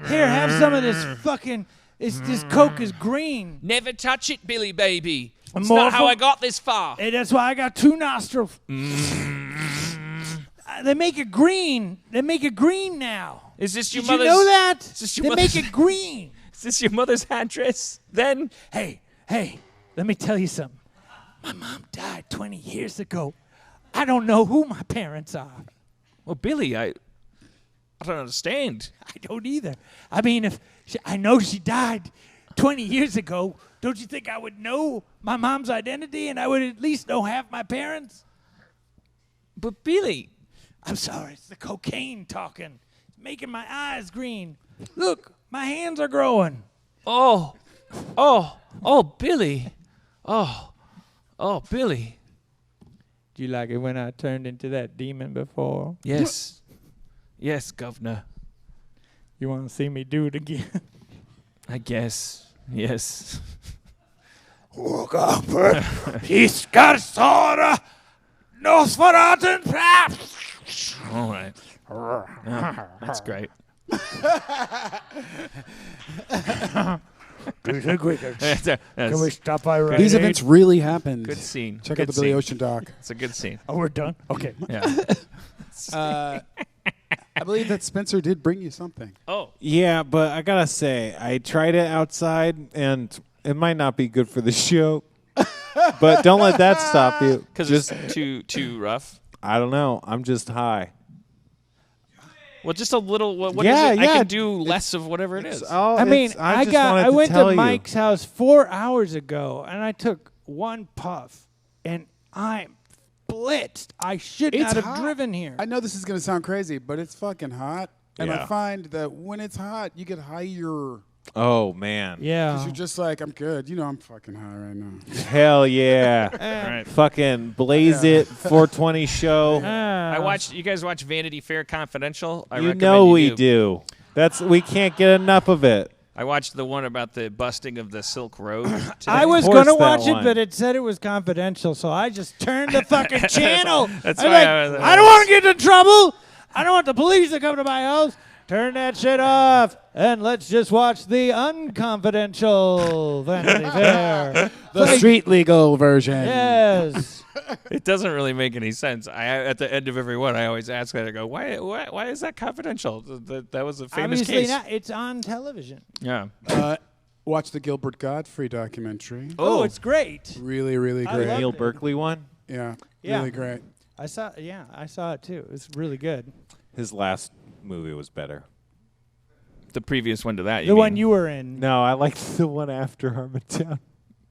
Here, have some of this fucking. This Coke is green. Never touch it, Billy baby. It's More not how for- I got this far. Hey, that's why I got two nostrils. They make it green. They make it green now. Is this your Did you mother's? know that? Is this your They mother's? make it green. Is this your mother's address? Then Hey, let me tell you something. My mom died 20 years ago. I don't know who my parents are. well, Billy, I don't understand. I don't either. I mean, I know she died 20 years ago, don't you think I would know my mom's identity and I would at least know half my parents? But Billy, I'm sorry, it's the cocaine talking. It's making my eyes green. Look, my hands are growing. oh, Billy, oh, Billy. Do you like it when I turned into that demon before? Yes, yes, Governor. You want to see me do it again? I guess. Yes. Look up. He's got soda. Nosferatu. All right. Yeah, that's great. Can we stop by right These events really happened. Good scene. Check Good out the Billy scene. Ocean doc. It's a good scene. Oh, we're done? Okay. Yeah. I believe that Spencer did bring you something. Oh. Yeah, but I gotta say, I tried it outside, and it might not be good for the show. But don't let that stop you. Because it's too rough. I don't know. I'm just high. Well, just a little. What is Yeah, it? I yeah. can do less of whatever it is. Oh, I mean, just wanted I went tell to you. Mike's house 4 hours ago, and I took one puff, and I'm blitzed. I should It's not have hot. driven here. I know this is gonna sound crazy, but it's fucking hot, and I Yeah. find that when it's hot, you get higher. Oh man. Yeah. Because you're just like, I'm good. You know, I'm fucking high right now. Hell yeah. Right. Fucking blaze it. 420 show. I watched. You guys watch Vanity Fair Confidential? I You recommend know you we do. We can't get enough of it. I watched the one about the busting of the Silk Road. today. I was course going to that watch it, one. but it said it was confidential, so I just turned the fucking channel. That's I'm why like, I was- I don't want to get in trouble. I don't want the police to come to my house. Turn that shit off, and let's just watch the unconfidential Vanity Fair. The street legal version. Yes. It doesn't really make any sense. At the end of every one, I always ask that. I go, why is that confidential? That was a famous Obviously case. not. It's on television. Yeah. Watch the Gilbert Godfrey documentary. Oh, it's great. Really, really I great. love Neil it. Berkeley one. Yeah, Yeah. really great. I saw it too. It's really good. His last movie was better. The previous one to that. The one you were in. No, I like the one after Harmontown.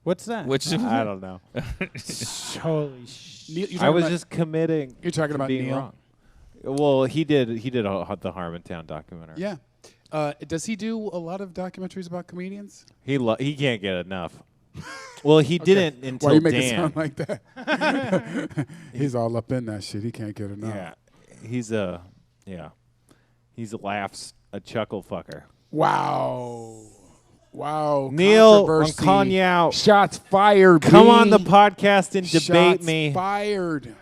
What's that? Which I don't know. Holy shit. Neil, you're I talking was about- just committing. You're talking to about being Neil? wrong. Well, he did the Harmontown documentary. Yeah. Does he do a lot of documentaries about comedians? He can't get enough. Well, he didn't until Why you make it Dan. sound like that? He's all up in that shit. He can't get enough. Yeah, he's laughs a chuckle fucker. Wow. Wow. Neil, I'm Controversy. calling you out. Shots fired. Come B. on the podcast and debate Shots me. Fired.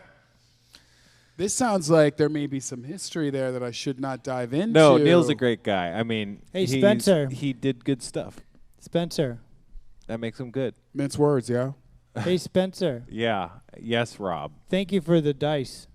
This sounds like there may be some history there that I should not dive into. No, Neil's a great guy. I mean, Hey, Spencer. he did good stuff. Spencer. That makes him good. Mince words, yeah. Hey, Spencer. Yeah. Yes, Rob. Thank you for the dice.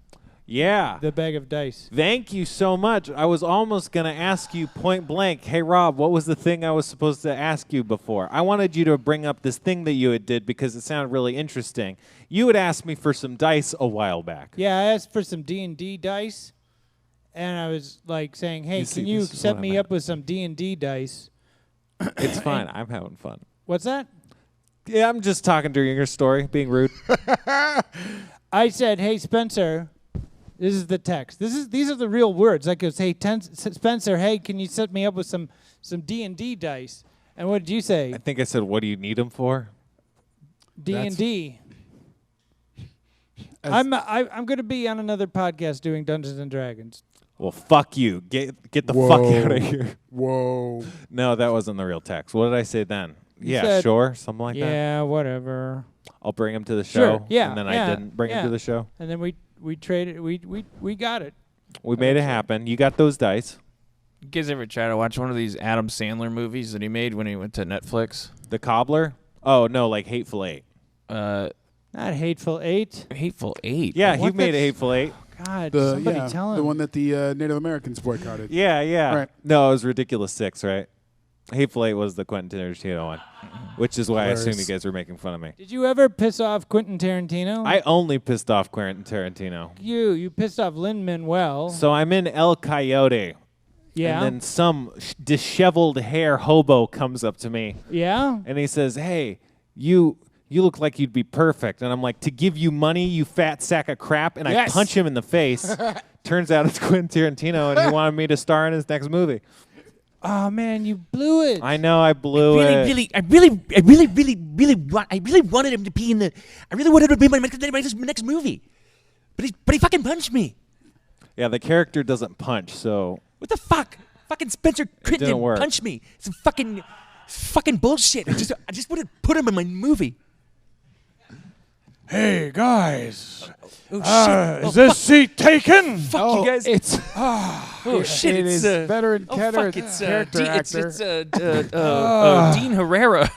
Yeah. The bag of dice. Thank you so much. I was almost going to ask you point blank, hey, Rob, what was the thing I was supposed to ask you before? I wanted you to bring up this thing that you had did because it sounded really interesting. You had asked me for some dice a while back. Yeah, I asked for some D&D dice, and I was like saying, hey, see, can you this is set what I me meant. up with some D&D dice? It's fine. I'm having fun. What's that? Yeah, I'm just talking during your story, being rude. I said, hey, Spencer, this is the text. These are the real words. I goes, hey, Spencer, hey, can you set me up with some D&D dice? And what did you say? I think I said, what do you need them for? D&D. As- I'm going to be on another podcast doing Dungeons and Dragons. Well, fuck you. Get the Whoa. fuck out of here. Whoa. No, that wasn't the real text. What did I say then? Yeah, said- sure. Something like that. Yeah, whatever. I'll bring him to the show. Sure, yeah, And then yeah, I didn't bring him yeah. to the show. And then we traded. We got it. We made it happen. You got those dice. You guys ever try to watch one of these Adam Sandler movies that he made when he went to Netflix? The Cobbler? Oh, no, like Hateful Eight. Not Hateful Eight. Hateful Eight. Yeah, he What made the- a Hateful Eight. God, The, somebody yeah, tell him. the one that the Native Americans boycotted. Yeah, yeah. Right. No, it was Ridiculous Six, right? Hateful Eight was the Quentin Tarantino one, which is why I assume you Hilarious. guys were making fun of me. Did you ever piss off Quentin Tarantino? I only pissed off Quentin Tarantino. You pissed off Lin-Manuel. So I'm in El Coyote. Yeah. And then some disheveled hair hobo comes up to me Yeah. and he says, hey, you look like you'd be perfect. And I'm like, to give you money, you fat sack of crap. And Yes. I punch him in the face. Turns out it's Quentin Tarantino, and he wanted me to star in his next movie. Oh man, you blew it. I know I blew it. I really wanted him to be in the. I really wanted him to be in my next movie, but he fucking punched me. Yeah, the character doesn't punch, so What the fuck? Fucking Spencer didn't Crittenden work. punched me. Some fucking bullshit. I just wanted to put him in my movie. Hey guys, Oh shit! is this seat taken? Fuck you guys! It's Oh shit! it It's is veteran oh Ketter, fuck! It's character actor. Dean Herrera.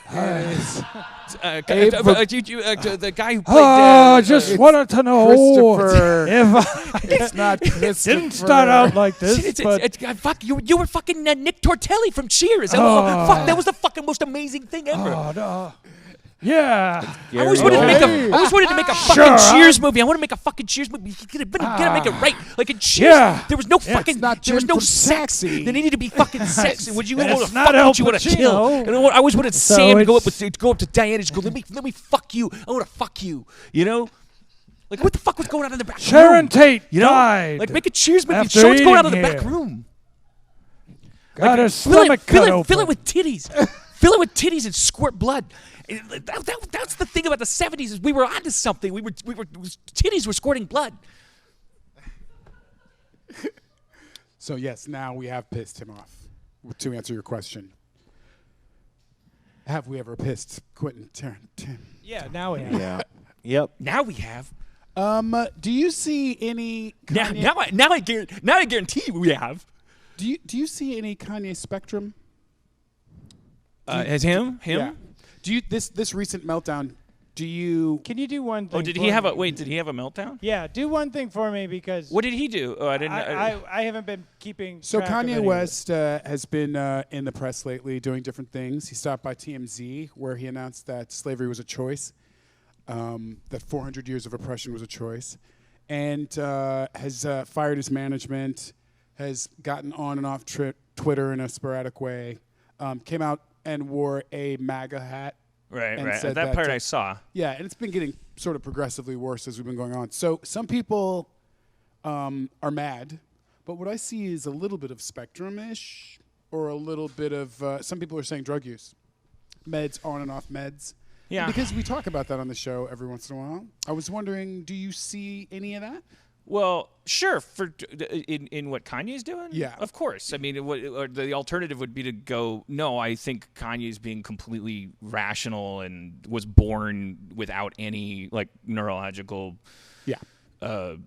The guy who played. Oh, just wanted to know Christopher. if It's not Christopher. didn't start out like this, Shit, but fuck you were fucking Nick Tortelli from Cheers. Fuck, that was the fucking most amazing thing ever. oh, no. Yeah. I always wanted to make a fucking Cheers movie. I want to make a fucking Cheers movie. You gotta make it right. Like in Cheers, Yeah. there was no Yeah, fucking, it's not there was Jim no from sex. Taxi. There needed to be fucking sex. Would you want to not fuck? Al Would you want to kill? Pacino. And I always wanted So Sam to go it's- up to Diane and just go, let me fuck you. I want to fuck you. You know. Like, what the fuck was going on in the back Sharon room? Tate You know? died Like, make a Cheers movie. after Show what's going on in eating the back here. room. Got her Fill it, stomach fill cut it, open. fill it with titties. Fill it with titties and squirt blood. That's the thing about the 70s is we were onto something. Titties were squirting blood. So yes, now we have pissed him off. To answer your question, have we ever pissed Quentin Tarantino? Yeah, now we have. Yeah. Yep. Now we have. Do you see any? Kanye, Now I guarantee we have. do you see any Kanye spectrum? As him? Yeah. Do you this recent meltdown? Do you? Can you do one thing? Oh, did for he have me? a wait? Did he have a meltdown? Yeah, do one thing for me because What did he do? Oh, I didn't. I haven't been keeping. So track of any Kanye of it. West has been in the press lately doing different things. He stopped by TMZ where he announced that slavery was a choice, that 400 years of oppression was a choice, and has fired his management, has gotten on and off Twitter in a sporadic way, came out and wore a MAGA hat. right. and Right. said That part that- I saw. Yeah, and it's been getting sort of progressively worse as we've been going on. So some people are mad, but what I see is a little bit of spectrum-ish, or a little bit of some people are saying drug use, meds on and off meds. Yeah. Because we talk about that on the show every once in a while. I was wondering, do you see any of that? Well, sure. In what Kanye's doing, Yeah. of course. I mean, the alternative would be to go. No, I think Kanye's being completely rational and was born without any like neurological Yeah. I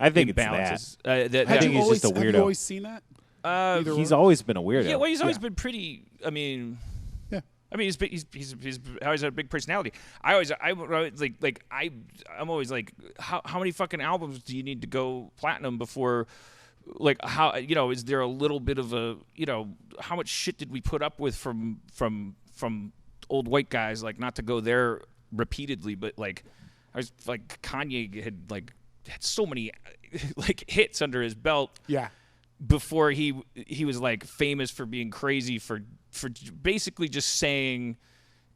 think it's imbalances. that. That- I think he's just a Have you weirdo. always seen that? Either He's or? always been a weirdo. Yeah, well, he's always Yeah. been pretty. I mean, Yeah. he's always had a big personality. I'm always like, how many fucking albums do you need to go platinum before, like, how, is there a little bit of a, how much shit did we put up with from old white guys, like, not to go there repeatedly, but like, I was like, Kanye had so many like hits under his belt Yeah. before he was like famous for being crazy for basically just saying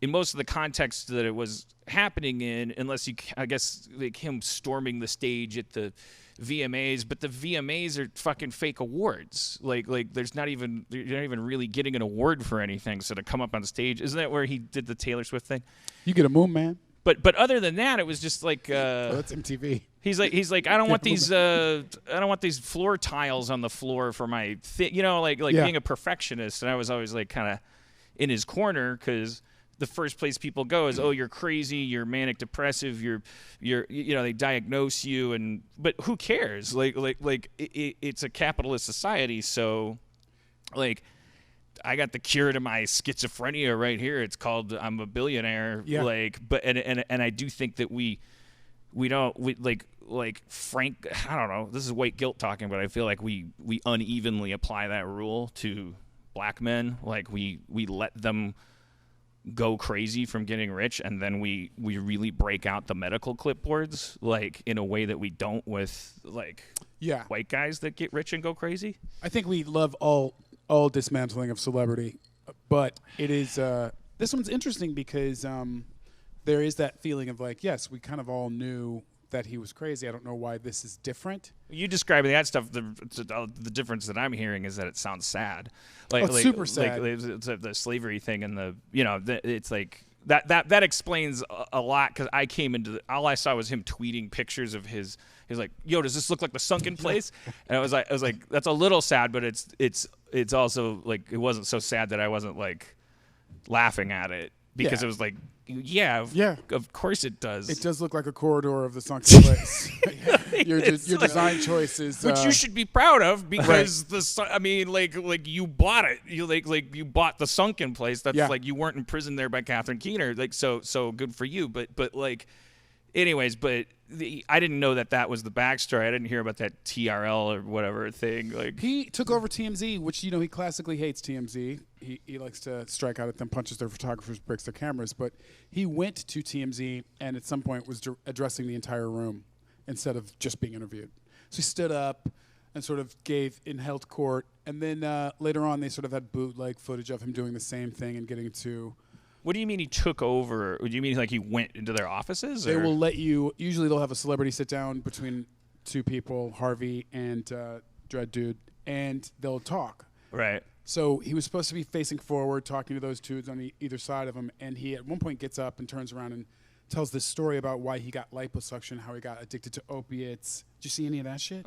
in most of the context that it was happening in, unless I guess like him storming the stage at the VMAs, but the VMAs are fucking fake awards. Like you're not even really getting an award for anything. So to come up on stage, isn't that where he did the Taylor Swift thing? You get a moon man. But other than that, it was just like Oh, that's MTV. He's like I don't want these floor tiles on the floor for my Yeah. being a perfectionist, and I was always like kind of in his corner because the first place people go is, oh, you're crazy, you're manic depressive, you're they diagnose you, but who cares? It's a capitalist society, so like I got the cure to my schizophrenia right here. It's called I'm a billionaire. Yeah. But I do think that we Frank, I don't know, this is white guilt talking, but I feel like we unevenly apply that rule to black men. Like we let them go crazy from getting rich, and then we really break out the medical clipboards like in a way that we don't with like Yeah. white guys that get rich and go crazy. I think we love all dismantling of celebrity, but it is this one's interesting because there is that feeling of like, yes, we kind of all knew that he was crazy. I don't know why this is different. You describing that stuff. The difference that I'm hearing is that it sounds sad. It's super sad. It's the slavery thing and it's like that explains a lot because I came into all I saw was him tweeting pictures of his. He's like, yo, does this look like the sunken place? And I was like, that's a little sad, but it's also like it wasn't so sad that I wasn't like laughing at it because Yeah. it was like, yeah, Yeah. of course it does. It does look like a corridor of the sunken place. your design choice is Which you should be proud of because you bought it. You bought the sunken place. That's Yeah. like you weren't imprisoned there by Catherine Keener. Like so good for you. But like anyways, but I didn't know that was the backstory. I didn't hear about that TRL or whatever thing. Like He took over TMZ, which, he classically hates TMZ. He likes to strike out at them, punches their photographers, breaks their cameras. But he went to TMZ and at some point was addressing the entire room instead of just being interviewed. So he stood up and sort of held court. And then later on, they sort of had bootleg footage of him doing the same thing and getting to... What do you mean he took over? Do you mean like he went into their offices? They or? will let you... Usually they'll have a celebrity sit down between two people, Harvey and Dread Dude, and they'll talk. Right. So he was supposed to be facing forward, talking to those dudes on either side of him, and he at one point gets up and turns around and tells this story about why he got liposuction, how he got addicted to opiates. Did you see any of that shit?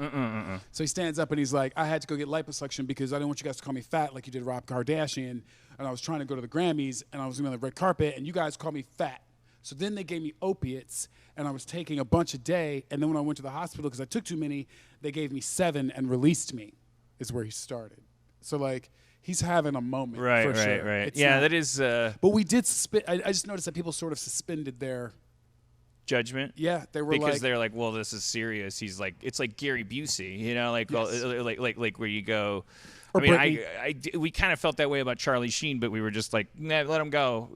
So he stands up and he's like, I had to go get liposuction because I didn't want you guys to call me fat like you did Rob Kardashian, and I was trying to go to the Grammys, and I was on the red carpet, and you guys called me fat. So then they gave me opiates, and I was taking a bunch a day, and then when I went to the hospital because I took too many, they gave me 7 and released me, is where he started. So, like, he's having a moment, for sure. Right. It's Yeah, not- that is But we did I just noticed that people sort of suspended their... judgment. Yeah, they were Because like... they're like, well, this is serious. He's like, it's like Gary Busey, like, Yes. well, like where you go. Or I mean, Britney. we kind of felt that way about Charlie Sheen, but we were just like, nah, let him go,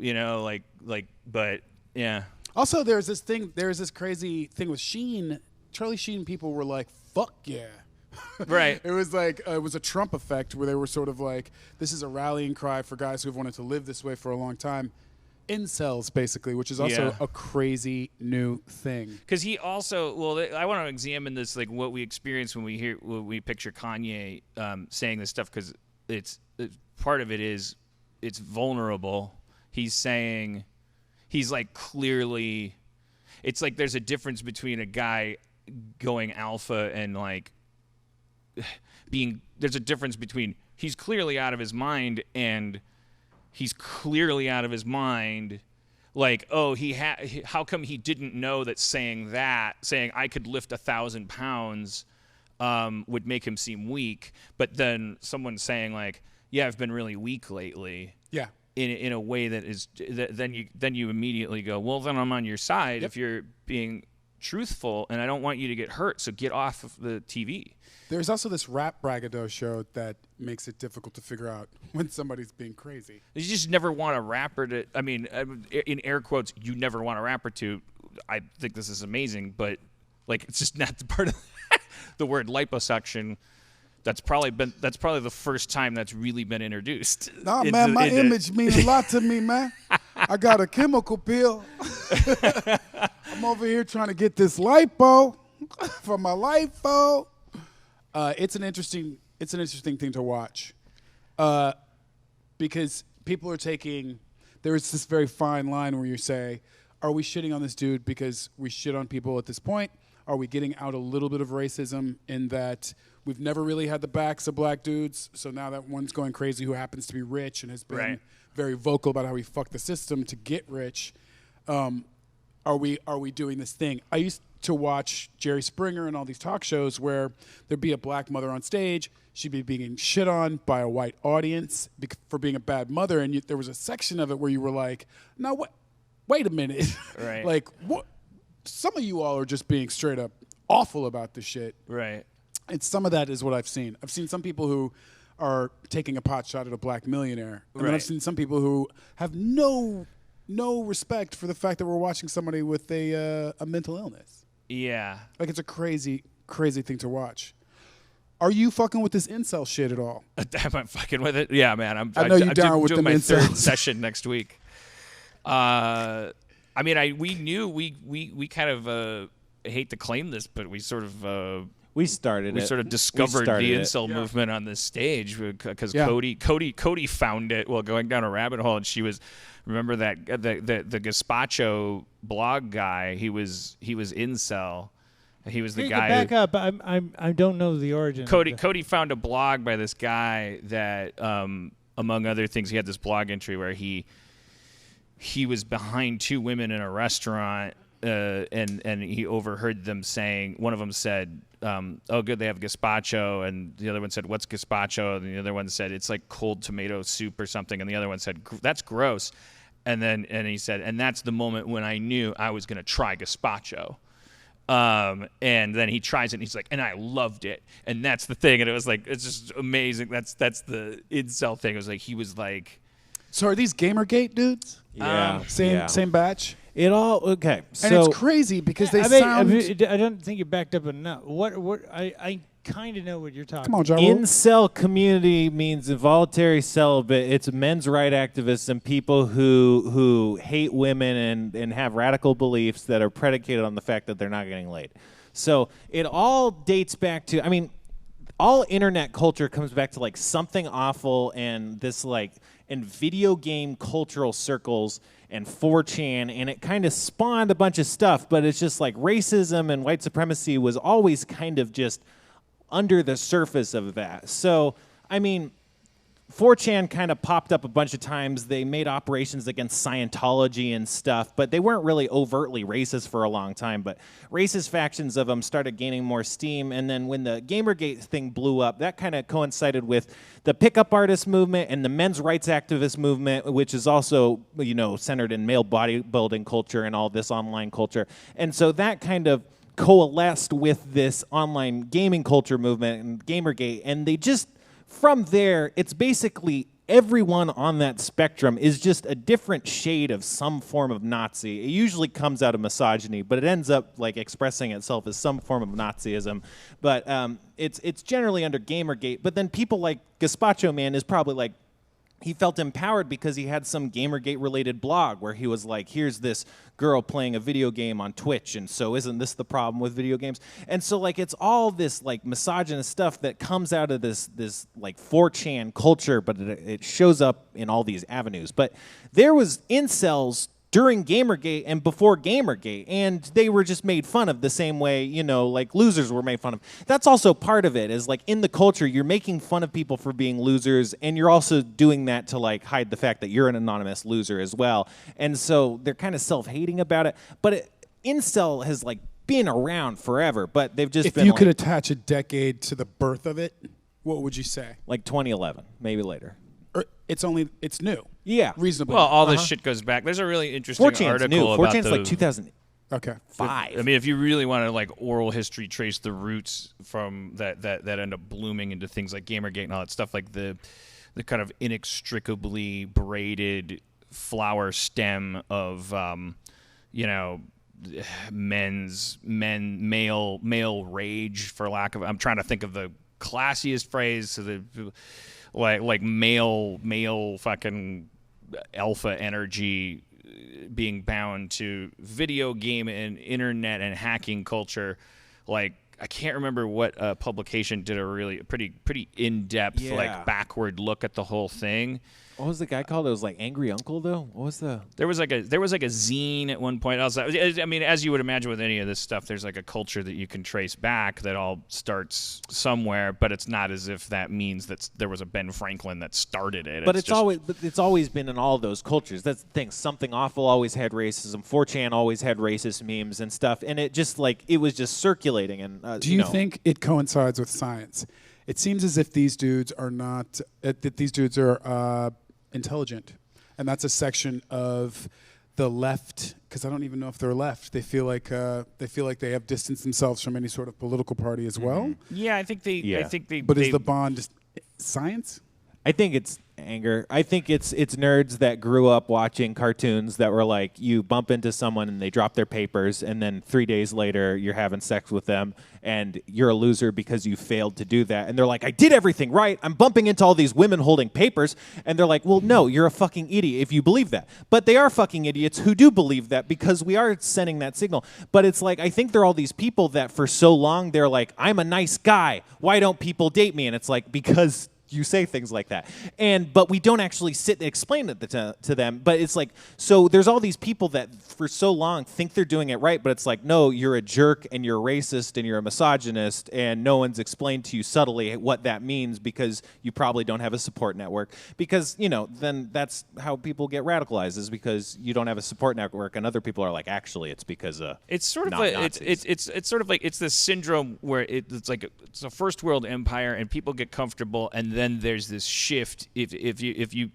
but yeah. Also, there's this crazy thing with Sheen. Charlie Sheen people were like, fuck yeah. Right. It was like, it was a Trump effect where they were sort of like, this is a rallying cry for guys who've wanted to live this way for a long time. Incels, basically, which is also Yeah. a crazy new thing. Because he also, I want to examine this, like what we experience when we picture Kanye saying this stuff, because it's part of it is it's vulnerable. He's saying, he's like clearly, it's like there's a difference between a guy going alpha and like there's a difference between he's clearly out of his mind and he's clearly out of his mind. Like, oh, how come he didn't know that saying I could lift 1,000 pounds would make him seem weak? But then someone saying like, yeah, I've been really weak lately. Yeah. In a way then you immediately go, well, then I'm on your side Yep. if you're being truthful, and I don't want you to get hurt, so get off of the TV. There's also this rap braggadocio show that makes it difficult to figure out when somebody's being crazy. You just never want a rapper to, I mean, in air quotes, you never want a rapper to. I think this is amazing, but like it's just not the part of the word liposuction. That's probably the first time that's really been introduced. Nah, man, my image means a lot to me, man. I got a chemical pill. I'm over here trying to get this lipo for my lipo. It's an interesting thing to watch, because people are taking. There's this very fine line where you say, "Are we shitting on this dude because we shit on people at this point? Are we getting out a little bit of racism in that we've never really had the backs of black dudes, so now that one's going crazy who happens to be rich and has been Right. very vocal about how he fucked the system to get rich? Are we doing this thing?" I used to watch Jerry Springer and all these talk shows where there'd be a black mother on stage. She'd be being shit on by a white audience for being a bad mother, and there was a section of it where you were like, "No, wait a minute, Right. like what? Some of you all are just being straight up awful about this shit." Right. And some of that is what I've seen. I've seen some people who are taking a pot shot at a black millionaire, and then I've Right. seen some people who have no respect for the fact that we're watching somebody with a mental illness. Yeah. Like, it's a crazy, crazy thing to watch. Are you fucking with this incel shit at all? Am I fucking with it? Yeah, man. I know you I'm down with doing them my third incels. session next week. I mean, we knew we kind of hate to claim this, but we sort of We started it. discovered started the it. incel movement on this stage because Yeah. Cody found it while going down a rabbit hole, and she was, remember that the Gazpacho blog guy, he was incel. He was the Hey, guy. back up. I don't know the origin. of the- Cody found a blog by this guy that, among other things, he had this blog entry where he was behind 2 women in a restaurant, and he overheard them saying, one of them said, "Oh, good, they have gazpacho," and the other one said, "What's gazpacho?" And the other one said, "It's like cold tomato soup or something," and the other one said, "That's gross." and he said, and that's the moment when I knew I was going to try gazpacho. And then he tries it and he's like, and I loved it. And that's the thing. And it was like, it's just amazing. That's the incel thing. It was like, he was like, So are these Gamergate dudes? Yeah. Same batch? It all okay. And So it's crazy because they I sound... don't think you backed up enough. I kind of know what you're talking Come on, about. John. incel community means involuntary celibate. It's men's right activists and people who hate women and have radical beliefs that are predicated on the fact that they're not getting laid. So it all dates back to, I mean, all internet culture comes back to like something awful and this like in video game cultural circles and 4chan, and it kind of spawned a bunch of stuff, but it's just like racism and white supremacy was always kind of just under the surface of that. So, I mean, 4chan kind of popped up a bunch of times. They made operations against Scientology and stuff, but they weren't really overtly racist for a long time. But racist factions of them started gaining more steam. And then when the Gamergate thing blew up, that kind of coincided with the pickup artist movement and the men's rights activist movement, which is also, you know, centered in male bodybuilding culture and all this online culture. And so that kind of coalesced with this online gaming culture movement and Gamergate. And they just... From there, it's basically everyone on that spectrum is just a different shade of some form of Nazi. It usually comes out of misogyny, but it ends up like expressing itself as some form of Nazism. But it's generally under Gamergate. But then people like Gazpacho Man is probably like, he felt empowered because he had some Gamergate-related blog where he was like, here's this girl playing a video game on Twitch, and so isn't this the problem with video games? And so, like, it's all this, like, misogynist stuff that comes out of this like, 4chan culture, but it shows up in all these avenues. But there was incels during Gamergate and before Gamergate, and they were just made fun of the same way, you know, like losers were made fun of. That's also part of it, is like in the culture, you're making fun of people for being losers, and you're also doing that to like hide the fact that you're an anonymous loser as well. And so they're kind of self-hating about it. But incel has like been around forever, but they've just If been you like, could attach a decade to the birth of it, what would you say? like 2011, maybe later. Or it's new. Yeah. Reasonably. well, all this shit goes back. There's a really interesting 4chan's article new. about 4chan's the, like 2005. Okay. I mean, if you really want to like oral history trace the roots from that end up blooming into things like Gamergate and all that stuff, like the kind of inextricably braided flower stem of you know, male rage, for lack of, I'm trying to think of the classiest phrase, so the like male fucking alpha energy being bound to video game and internet and hacking culture. Like, I can't remember what publication did a really pretty in-depth like backward look at the whole thing. What was the guy called? It was like Angry Uncle, though. What was the? There was like a zine at one point. I mean, as you would imagine with any of this stuff, there's like a culture that you can trace back that all starts somewhere, but it's not as if that means that there was a Ben Franklin that started it. But it's always been in all those cultures. That's the thing. Something Awful always had racism. 4chan always had racist memes and stuff, and it just like it was just circulating. And do you think it coincides with science? It seems as if these dudes are not. That these dudes are. Intelligent, and that's a section of the left, because I don't even know if they're left. They feel like they have distanced themselves from any sort of political party as well. Yeah, I think they. But is the bond science? I think it's anger. I think it's nerds that grew up watching cartoons that were like, you bump into someone and they drop their papers, and then 3 days later you're having sex with them and you're a loser because you failed to do that. And they're like, I did everything right. I'm bumping into all these women holding papers. And they're like, well, no, you're a fucking idiot if you believe that. But they are fucking idiots who do believe that, because we are sending that signal. But it's like, I think there are all these people that for so long they're like, I'm a nice guy. Why don't people date me? And it's like, because you say things like that, but we don't actually sit and explain it to them. But it's like, so there's all these people that for so long think they're doing it right, but it's like, no, you're a jerk and you're a racist and you're a misogynist, and no one's explained to you subtly what that means, because you probably don't have a support network. Because, you know, then that's how people get radicalized, is because you don't have a support network, and other people are like, actually, it's because it's sort of like it's sort of like it's this syndrome where it's like it's a first world empire and people get comfortable, and then there's this shift. If you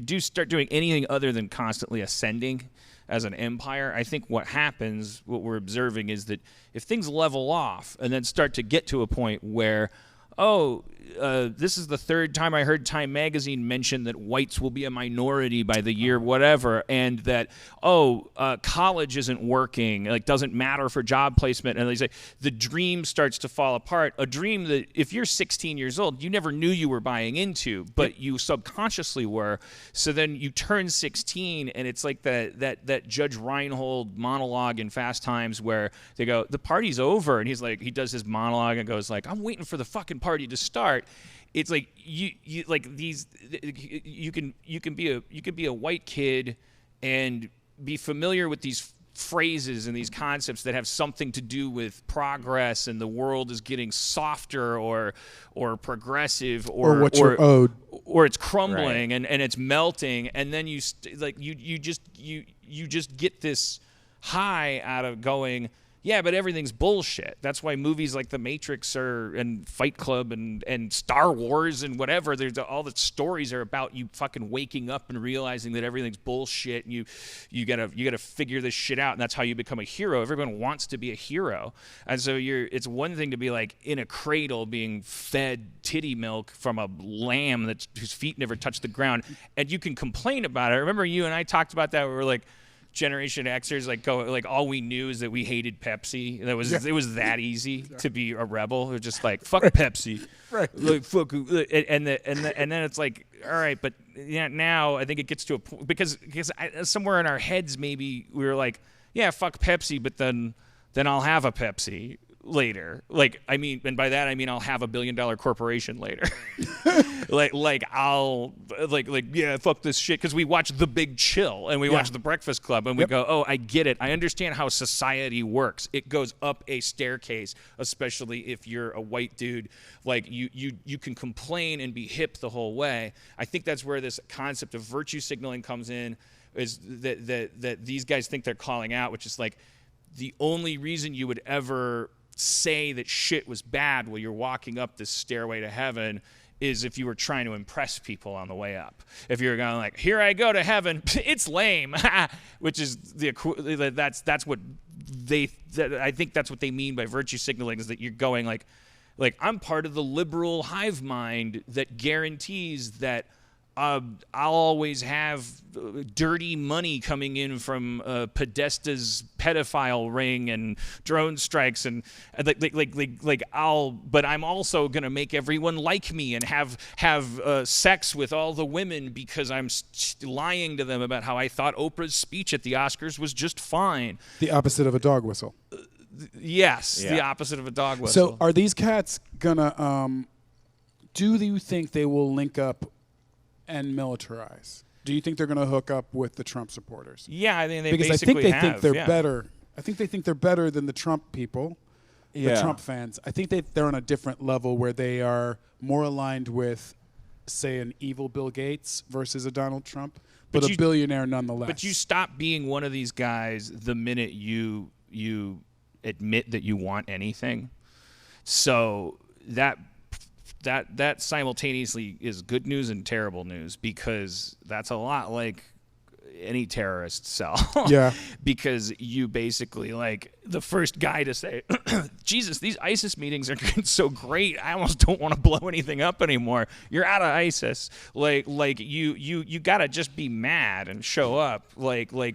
do start doing anything other than constantly ascending as an empire, I think what happens, what we're observing, is that if things level off and then start to get to a point where, this is the third time I heard Time Magazine mention that whites will be a minority by the year whatever, and that, college isn't working, like doesn't matter for job placement, and they say the dream starts to fall apart. A dream that if you're 16 years old, you never knew you were buying into, but you subconsciously were. So then you turn 16, and it's like that Judge Reinhold monologue in Fast Times where they go, the party's over, and he's like, he does his monologue and goes like, I'm waiting for the fucking party to start. It's like you like these. You can be a white kid and be familiar with these phrases and these concepts that have something to do with progress and the world is getting softer or progressive or what you're owed, or it's crumbling and it's melting, and then you just get this high out of going, yeah, but everything's bullshit. That's why movies like The Matrix and Fight Club and Star Wars and whatever, all the stories are about you fucking waking up and realizing that everything's bullshit, and you gotta figure this shit out, and that's how you become a hero. Everyone wants to be a hero, and so it's one thing to be like in a cradle being fed titty milk from a lamb whose feet never touch the ground, and you can complain about it. I remember you and I talked about that. We were like, Generation Xers, all we knew is that we hated Pepsi. It was that easy to be a rebel. We're just like, fuck Pepsi, right? Like fuck, and then it's like, all right, but yeah, now I think it gets to a point because somewhere in our heads maybe we were like, yeah, fuck Pepsi, but then I'll have a Pepsi later. Like, I mean, and by that I mean I'll have $1 billion corporation later. I'll yeah, fuck this shit, because we watch The Big Chill and we watch The Breakfast Club and we go, oh, I get it. I understand how society works. It goes up a staircase, especially if you're a white dude. Like you can complain and be hip the whole way. I think that's where this concept of virtue signaling comes in, is that these guys think they're calling out, which is like the only reason you would ever say that shit was bad while you're walking up this stairway to heaven is if you were trying to impress people on the way up. If you're going like, here I go to heaven, it's lame, which is that's what I think that's what they mean by virtue signaling, is that you're going like I'm part of the liberal hive mind that guarantees that I'll always have dirty money coming in from Podesta's pedophile ring and drone strikes, and but I'm also gonna make everyone like me and have sex with all the women because I'm lying to them about how I thought Oprah's speech at the Oscars was just fine. The opposite of a dog whistle. Yes, Yeah. the opposite of a dog whistle. So are these cats gonna? Do you think they will link up and militarize? Do you think they're going to hook up with the Trump supporters? Yeah, I think they because basically I think they have, think they're yeah. better. I think they think they're better than the Trump people, the Trump fans. I think they're on a different level where they are more aligned with, say, an evil Bill Gates versus a Donald Trump, but a billionaire nonetheless. But you stop being one of these guys the minute you admit that you want anything. So that simultaneously is good news and terrible news, because that's a lot like any terrorist cell. Yeah. Because you basically, like, the first guy to say, Jesus, these ISIS meetings are so great, I almost don't want to blow anything up anymore. You're out of ISIS. Like you gotta just be mad and show up. That's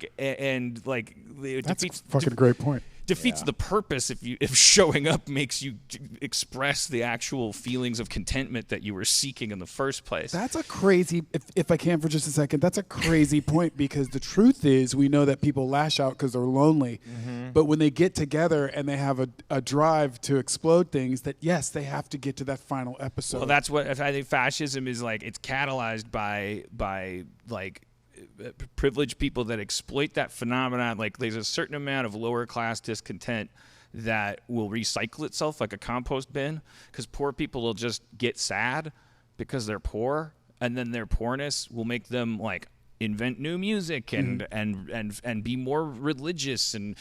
a fucking great point. Defeats the purpose if showing up makes you express the actual feelings of contentment that you were seeking in the first place. That's a crazy, if I can for just a second, that's a crazy point, because the truth is we know that people lash out because they're lonely. Mm-hmm. But when they get together and they have a drive to explode things, that yes, they have to get to that final episode. Well, that's what I think fascism is like. It's catalyzed by like privileged people that exploit that phenomenon. Like, there's a certain amount of lower class discontent that will recycle itself like a compost bin, because poor people will just get sad because they're poor, and then their poorness will make them like invent new music and be more religious and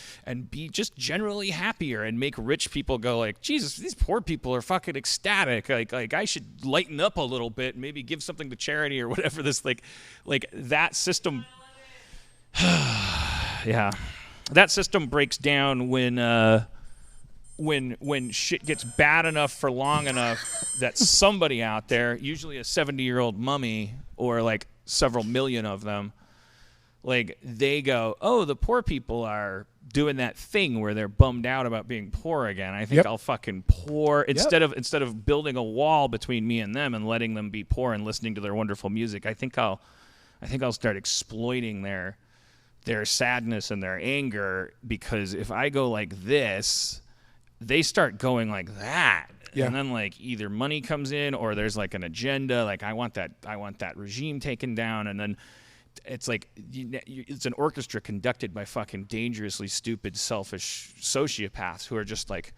be just generally happier and make rich people go like, Jesus, these poor people are fucking ecstatic. Like I should lighten up a little bit and maybe give something to charity or whatever. This like that system. Yeah, that system breaks down when shit gets bad enough for long enough that somebody out there, usually a 70-year-old mummy or like several million of them, like they go, oh, the poor people are doing that thing where they're bummed out about being poor again. I think I'll fucking pour instead of building a wall between me and them and letting them be poor and listening to their wonderful music. I think I'll start exploiting their sadness and their anger, because if I go like this, they start going like that. Yeah. And then like either money comes in or there's like an agenda, like I want that regime taken down, and then it's like it's an orchestra conducted by fucking dangerously stupid, selfish sociopaths who are just like,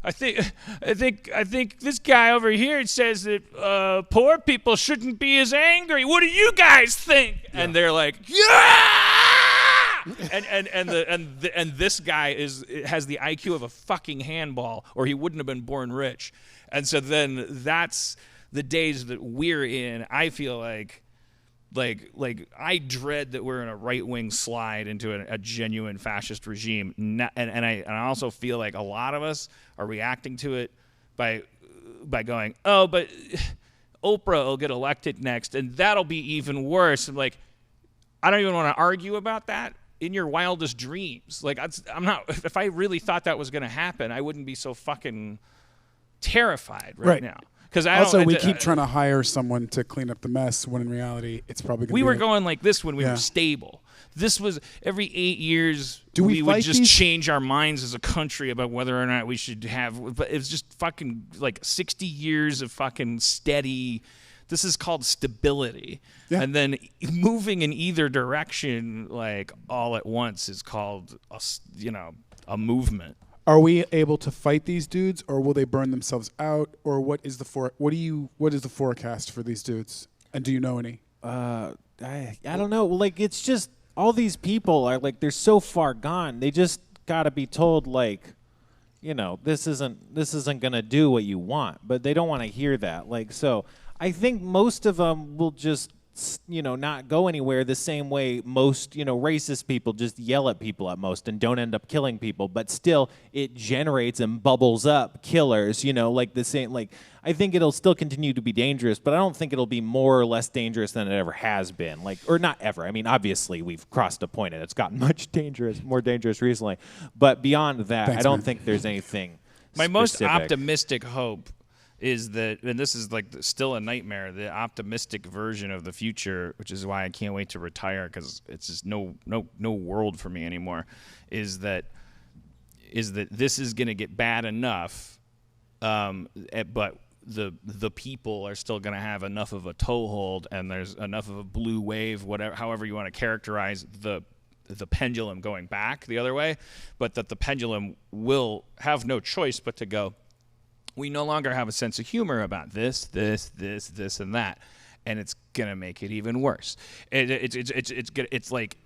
I think this guy over here says that poor people shouldn't be as angry. What do you guys think? Yeah. And they're like, yeah. And this guy has the IQ of a fucking handball, or he wouldn't have been born rich. And so then that's the days that we're in. I feel like I dread that we're in a right-wing slide into a genuine fascist regime. And I also feel like a lot of us are reacting to it by going, oh, but Oprah will get elected next, and that'll be even worse. And like, I don't even want to argue about that. In your wildest dreams, like I'm not. If I really thought that was going to happen, I wouldn't be so fucking terrified right now. Because also we keep trying to hire someone to clean up the mess when in reality it's probably going to be. We were going like this when we were stable. This was every 8 years. We would just change our minds as a country about whether or not we should have. But it was just fucking like 60 years of fucking steady. This is called stability. Yeah. And then moving in either direction, like all at once, is called a movement. Are we able to fight these dudes, or will they burn themselves out, or what is the forecast for these dudes? And do you know any? I don't know. Like, it's just all these people are like, they're so far gone. They just got to be told like, this isn't gonna do what you want. But they don't want to hear that. Like, so I think most of them will just, not go anywhere the same way most, racist people just yell at people at most and don't end up killing people. But still, it generates and bubbles up killers, like the same. Like, I think it'll still continue to be dangerous, but I don't think it'll be more or less dangerous than it ever has been. Like, or not ever. I mean, obviously, we've crossed a point and it's gotten more dangerous recently. But beyond that, I don't think there's anything My most optimistic hope is that, and this is like still a nightmare, the optimistic version of the future, which is why I can't wait to retire, because it's just no world for me anymore, is that this is going to get bad enough, but the people are still going to have enough of a toehold, and there's enough of a blue wave, however you want to characterize the pendulum going back the other way, but that the pendulum will have no choice but to go, we no longer have a sense of humor about this, and that, and it's gonna make it even worse. It's like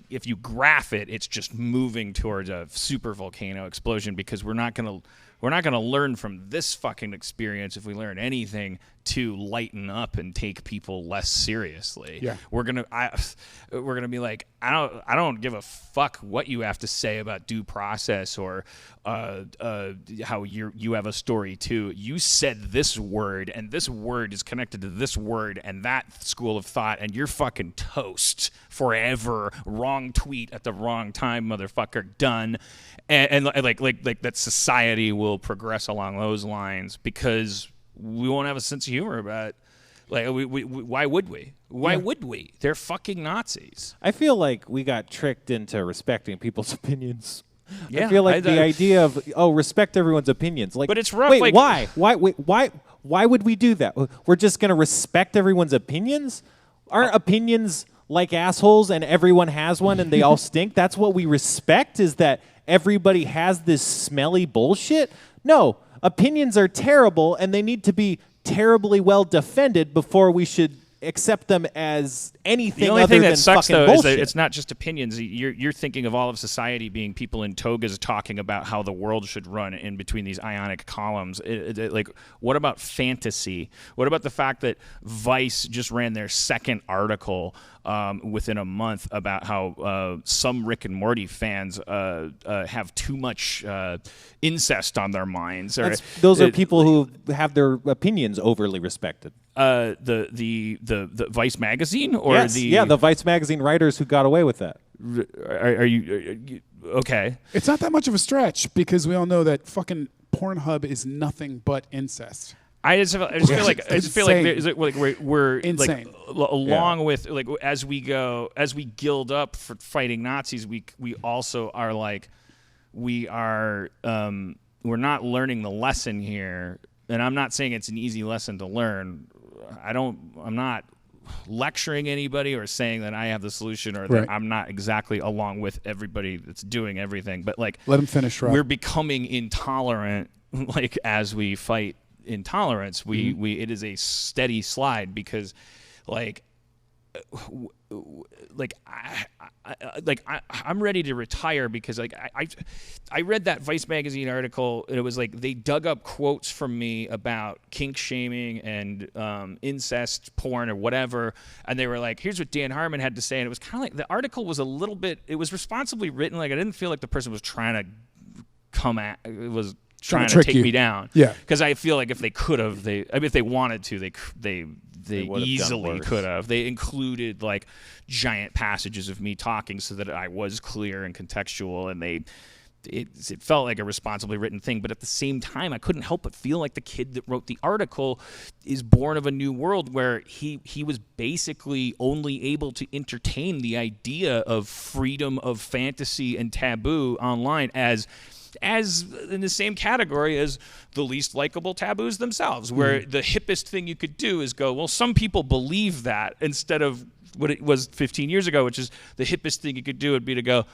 if you graph it, it's just moving towards a super volcano explosion, because we're not gonna learn from this fucking experience. If we learn anything, to lighten up and take people less seriously. Yeah. We're gonna be like, I don't give a fuck what you have to say about due process or how you have a story too. You said this word, and this word is connected to this word and that school of thought, and you're fucking toast forever. Wrong tweet at the wrong time, motherfucker. Done. And like that society will progress along those lines, because we won't have a sense of humor about it. Like, why would we? Why would we? They're fucking Nazis. I feel like we got tricked into respecting people's opinions. Yeah, I feel like the idea of respect everyone's opinions. Like, but it's rough. Wait, like, why would we do that? We're just gonna respect everyone's opinions? Aren't opinions like assholes, and everyone has one, and they all stink? That's what we respect? Is that everybody has this smelly bullshit? No. Opinions are terrible, and they need to be terribly well defended before we should accept them as anything The only other thing than that sucks, fucking though, bullshit. is that it's not just opinions. You're thinking of all of society being people in togas talking about how the world should run in between these ionic columns. Like, what about fantasy? What about the fact that Vice just ran their second article within a month about how some Rick and Morty fans have too much incest on their minds? Or, Those are people who have their opinions overly respected. The Vice magazine, or Yes, the Vice magazine writers who got away with that. Are you okay? It's not that much of a stretch because we all know that fucking Pornhub is nothing but incest. I just feel like we're insane. Like along with like as we guild up for fighting Nazis, we also are like we're not learning the lesson here. And I'm not saying it's an easy lesson to learn. I'm not lecturing anybody or saying that I have the solution or that I'm not exactly along with everybody that's doing everything. But like, let him finish. Rob. We're becoming intolerant. Like as we fight intolerance, it is a steady slide because, I'm ready to retire because I read that Vice magazine article and it was like they dug up quotes from me about kink shaming and incest porn or whatever, and they were like, here's what Dan Harmon had to say, and it was kind of like the article was a little bit, it was responsibly written, like I didn't feel like the person was trying to take me down. Yeah. Because I feel like if they could have, if they wanted to, they easily could have. They included like giant passages of me talking so that I was clear and contextual, and it felt like a responsibly written thing. But at the same time, I couldn't help but feel like the kid that wrote the article is born of a new world where he was basically only able to entertain the idea of freedom of fantasy and taboo online as in the same category as the least likable taboos themselves, where the hippest thing you could do is go, well, some people believe that, instead of what it was 15 years ago, which is the hippest thing you could do would be to go,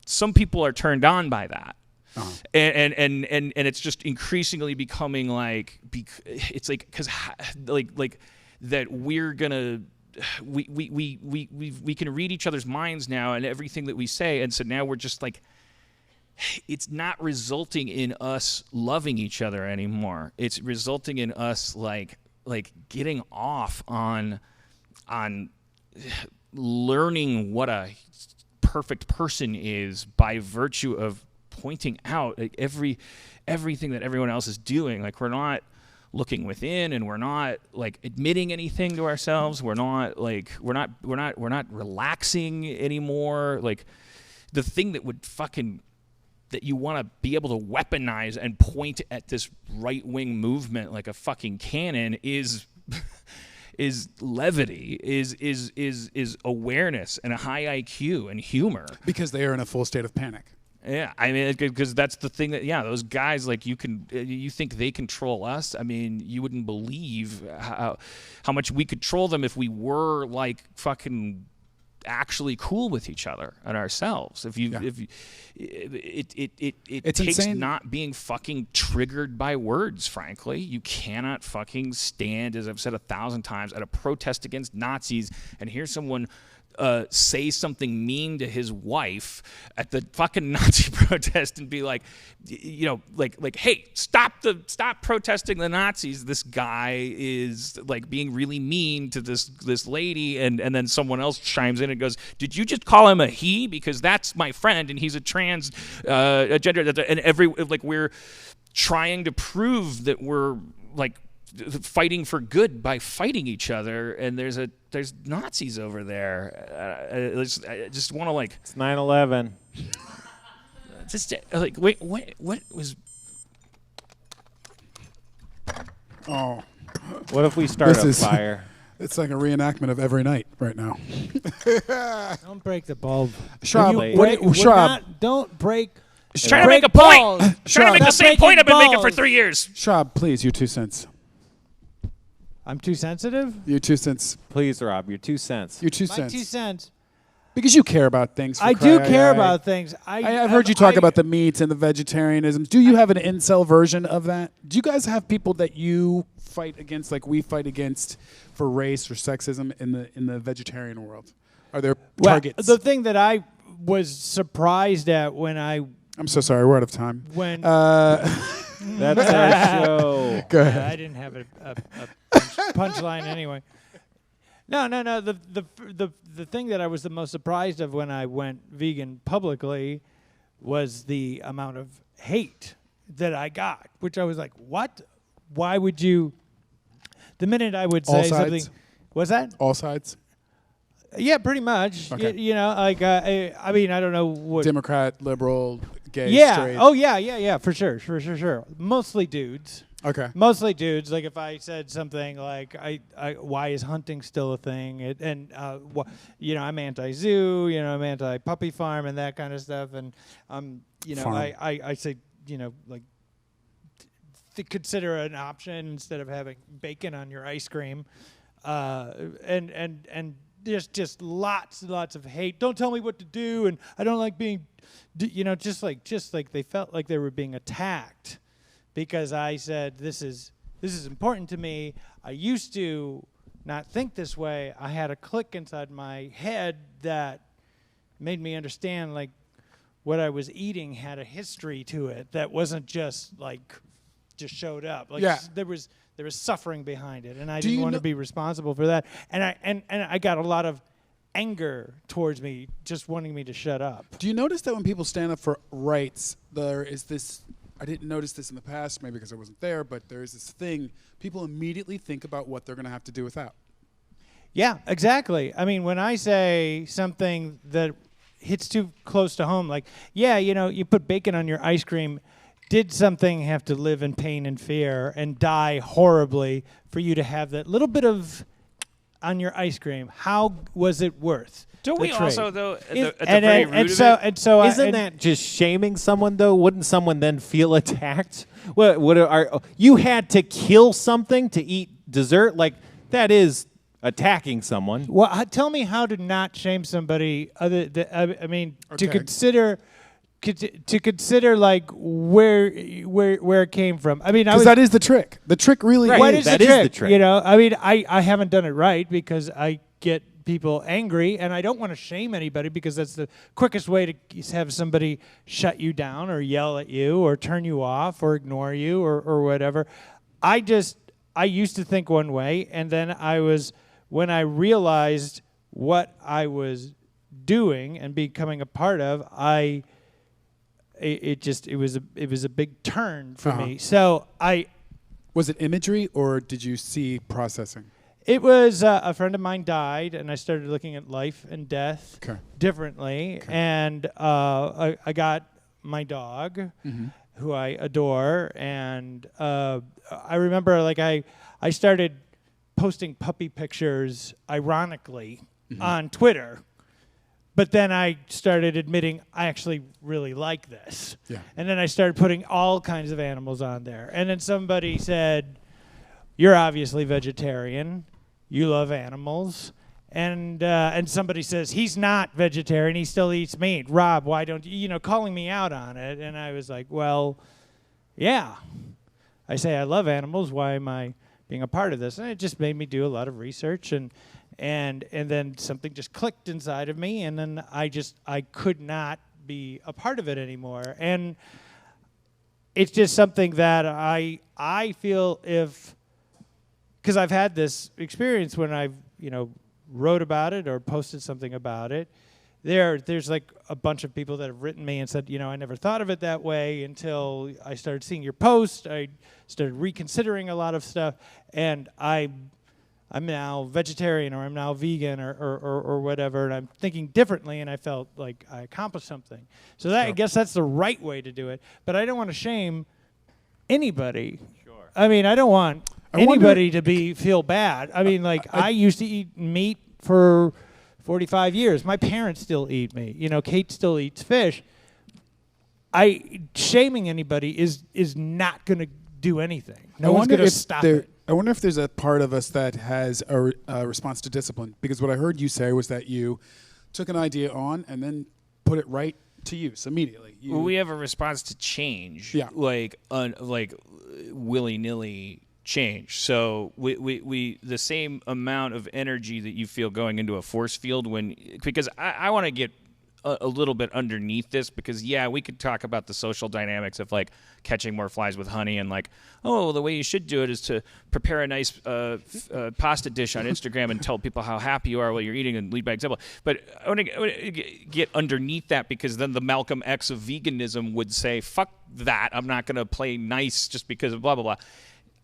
some people are turned on by that. Uh-huh. And it's just increasingly becoming like, it's like, because like that we're gonna, we can read each other's minds now and everything that we say, and so now we're just like, it's not resulting in us loving each other anymore. It's resulting in us like getting off on learning what a perfect person is by virtue of pointing out like everything that everyone else is doing. Like we're not looking within, and we're not like admitting anything to ourselves. We're not relaxing anymore. Like the thing that would that you want to be able to weaponize and point at this right-wing movement like a fucking cannon is levity, is awareness and a high IQ and humor. Because they are in a full state of panic. Yeah, I mean, because that's the thing that, those guys, like, you think they control us? I mean, you wouldn't believe how much we control them if we were, like, fucking actually cool with each other and ourselves. It takes insane. not being fucking triggered by words, frankly. You cannot fucking stand, as I've said 1,000 times, at a protest against Nazis and hear someone say something mean to his wife at the fucking Nazi protest and be like, hey, stop protesting the Nazis. This guy is like being really mean to this lady, and then someone else chimes in and goes, did you just call him a he? Because that's my friend and he's a trans gender, and we're trying to prove that we're like fighting for good by fighting each other, and there's Nazis over there. I just want to like. It's 9/11. Just like wait, what was? Oh, what if we start a fire? It's like a reenactment of every night right now. Don't break the bulb. Schrab. Don't break. She's trying to make a point. Trying to make the same point I've been making for 3 years. Schrab, please, your 2 cents. I'm too sensitive? Your 2 cents. Please, Rob, your 2 cents. Your 2 My cents. 2 cents. Because you care about things. I do care about things. I've heard you talk about the meats and the vegetarianism. Do you have an incel version of that? Do you guys have people that you fight against, like we fight against for race or sexism in the vegetarian world? Are there targets? The thing that I was surprised at when I'm so sorry, we're out of time. That's our show. Go ahead. I didn't have a punchline anyway. No. The thing that I was the most surprised of when I went vegan publicly was the amount of hate that I got, which I was like, what? Why would you? The minute I would say All sides? something, what's that? All sides? Yeah, pretty much. Okay. You know, like I mean, I don't know what. Democrat, liberal, gay, Yeah. straight. Oh yeah. For sure. Mostly dudes. Okay. Mostly dudes. Like if I said something like, "Why is hunting still a thing?" You know, I'm anti-zoo. You know, I'm anti-puppy farm and that kind of stuff. And you know, Farm. I say, you know, like to consider an option instead of having bacon on your ice cream, and there's just lots and lots of hate. Don't tell me what to do, and I don't like being, you know, just like they felt like they were being attacked because I said this is important to me. I used to not think this way. I had a click inside my head that made me understand like what I was eating had a history to it that wasn't just showed up. Like there was suffering behind it, and I didn't want to be responsible for that. And I got a lot of anger towards me, just wanting me to shut up. Do you notice that when people stand up for rights, there is this? I didn't notice this in the past, maybe because I wasn't there, but there is this thing. People immediately think about what they're going to have to do without. Yeah, exactly. I mean, when I say something that hits too close to home, like, yeah, you know, you put bacon on your ice cream. Did something have to live in pain and fear and die horribly for you to have that little bit of on your ice cream? How was it worth? Don't we the trade? also, though, at the And very root of it, Isn't that just shaming someone though? Wouldn't someone then feel attacked? You had to kill something to eat dessert? Like that is attacking someone. Well, tell me how to not shame somebody. I mean, to consider like where it came from. I mean, Because that is the trick. The trick really what is. is the trick? You know, I mean, I haven't done it right because I get people angry, and I don't want to shame anybody because that's the quickest way to have somebody shut you down or yell at you or turn you off or ignore you or whatever. I used to think one way, and then when I realized what I was doing and becoming a part of, it was a big turn for me. So Was it imagery or did you see processing? It was a friend of mine died, and I started looking at life and death differently. Okay. And I got my dog, who I adore, and I remember like I started posting puppy pictures ironically on Twitter. But then I started admitting I actually really like this. Yeah. And then I started putting all kinds of animals on there. And then somebody said, "You're obviously vegetarian. You love animals." And somebody says, "He's not vegetarian. He still eats meat. Rob, why don't you," calling me out on it. And I was like, well, yeah. I say I love animals. Why am I being a part of this? And it just made me do a lot of research and then something just clicked inside of me, and then I could not be a part of it anymore. And it's just something that I feel because I've had this experience when I've wrote about it or posted something about it. There's like a bunch of people that have written me and said, I never thought of it that way until I started seeing your post. I started reconsidering a lot of stuff, and I'm now vegetarian, or I'm now vegan, or whatever, and I'm thinking differently, and I felt like I accomplished something. So I guess that's the right way to do it. But I don't want to shame anybody. Sure. I mean, I don't want anybody to feel bad. I mean, like I used to eat meat for 45 years. My parents still eat meat. Kate still eats fish. Shaming anybody is not going to do anything. No one's going to stop it. I wonder if there's a part of us that has a response to discipline. Because what I heard you say was that you took an idea on and then put it right to use immediately. We have a response to change. Yeah. Like willy-nilly change. So we the same amount of energy that you feel going into a force field because I want to get a little bit underneath this, because we could talk about the social dynamics of like catching more flies with honey and like, oh, the way you should do it is to prepare a nice pasta dish on Instagram and tell people how happy you are while you're eating and lead by example. But I want to get underneath that, because then the Malcolm X of veganism would say, fuck that, I'm not going to play nice just because of blah, blah, blah.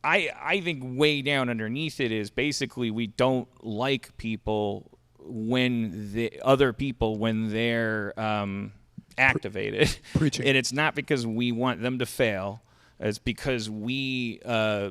I think way down underneath it is basically we don't like people when they're activated. Preaching. And it's not because we want them to fail. It's because we're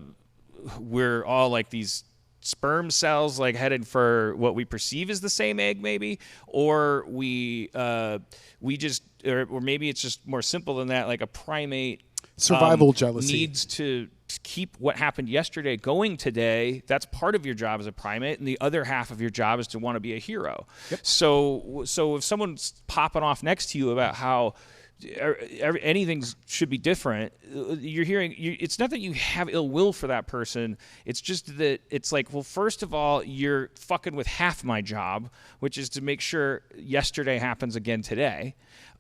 all like these sperm cells like headed for what we perceive as the same egg, maybe, or we just or maybe it's just more simple than that, like a primate Survival jealousy needs to keep what happened yesterday going today. That's part of your job as a primate, and the other half of your job is to want to be a hero. Yep. So if someone's popping off next to you about how anything should be different, you're hearing. It's not that you have ill will for that person. It's just that it's like, well, first of all, you're fucking with half my job, which is to make sure yesterday happens again today.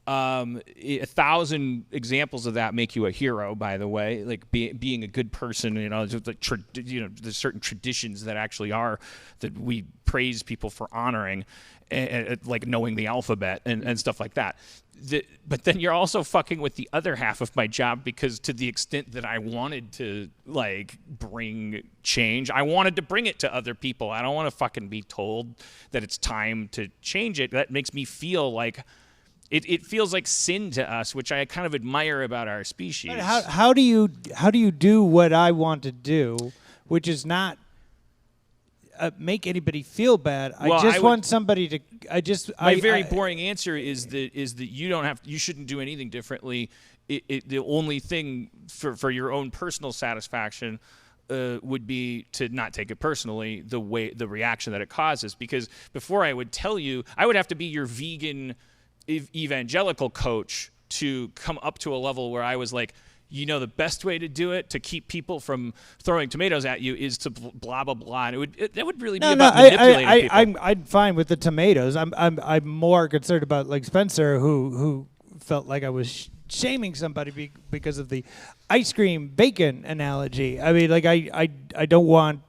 1,000 examples of that make you a hero, by the way, like being a good person, just like there's certain traditions that actually are that we praise people for honoring, like knowing the alphabet and stuff like that. But then you're also fucking with the other half of my job, because to the extent that I wanted to like bring change, I wanted to bring it to other people. I don't want to fucking be told that it's time to change it. That makes me feel like it feels like sin to us, which I kind of admire about our species. But how do you do what I want to do, which is not make anybody feel bad? Well, I just want somebody to. My very boring answer is that you shouldn't do anything differently. The only thing for your own personal satisfaction would be to not take it personally, the reaction that it causes. Because before I would tell you, I would have to be your vegan evangelical coach to come up to a level where I was like, the best way to do it to keep people from throwing tomatoes at you is to blah blah blah, and that would really be about manipulating people. I'm fine with the tomatoes. I'm more concerned about like Spencer, who felt like I was shaming somebody because of the ice cream bacon analogy. I mean, like I don't want.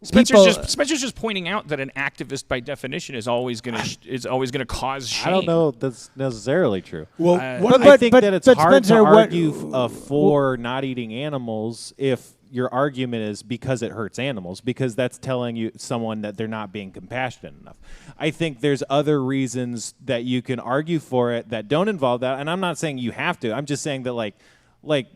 Spencer's just pointing out that an activist, by definition, is always going to cause shame. I don't know if that's necessarily true. Well, I think that it's hard Spencer, to argue for not eating animals if your argument is because it hurts animals, because that's telling someone that they're not being compassionate enough. I think there's other reasons that you can argue for it that don't involve that, and I'm not saying you have to. I'm just saying that like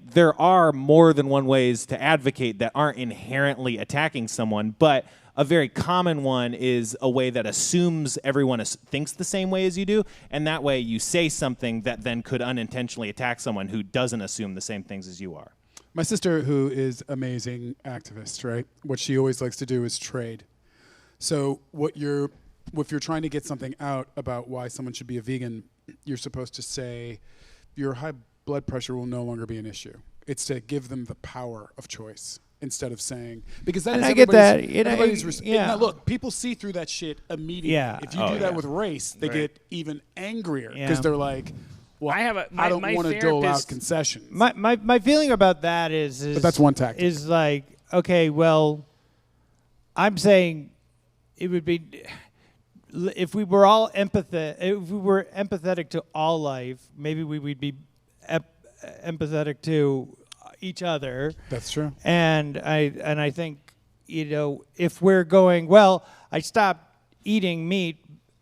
there are more than one ways to advocate that aren't inherently attacking someone, but a very common one is a way that assumes everyone thinks the same way as you do, and that way you say something that then could unintentionally attack someone who doesn't assume the same things as you are. My sister, who is amazing activist, right? What she always likes to do is trade. So if you're trying to get something out about why someone should be a vegan, you're supposed to say your high blood pressure will no longer be an issue. It's to give them the power of choice instead of saying, because that and is I get that. Now, look, people see through that shit immediately. Yeah. If you do that with race, they get even angrier because they're like, well, I don't want to dole out concessions. My feeling about that is but that's one tactic. Is like, okay, well, I'm saying it would be if we were all empathetic to all life, maybe we would be empathetic to each other. That's true. And I think, if we're going, well, I stopped eating meat,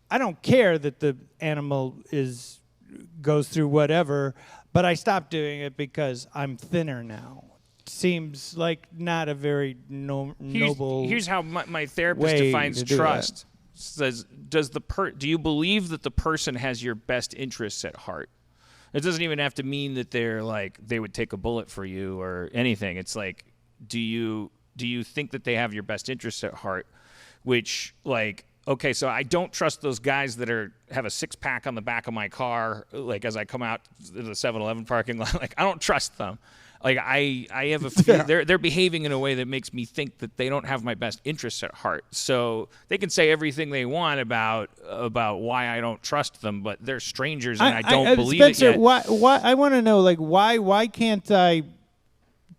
I don't care that the animal goes through whatever, but I stopped doing it because I'm thinner now. Seems like not a very noble. Here's how my therapist defines trust. Says, do you believe that the person has your best interests at heart? It doesn't even have to mean that they're like they would take a bullet for you or anything. It's like, do you think that they have your best interests at heart? Which, like, okay, so I don't trust those guys that have a 6-pack on the back of my car, like as I come out to the 7-Eleven parking lot. Like, I don't trust them. Like I have a few, they're behaving in a way that makes me think that they don't have my best interests at heart. So they can say everything they want about why I don't trust them, but they're strangers and I don't believe Spencer, it yet. Why? I want to know, like, why can't I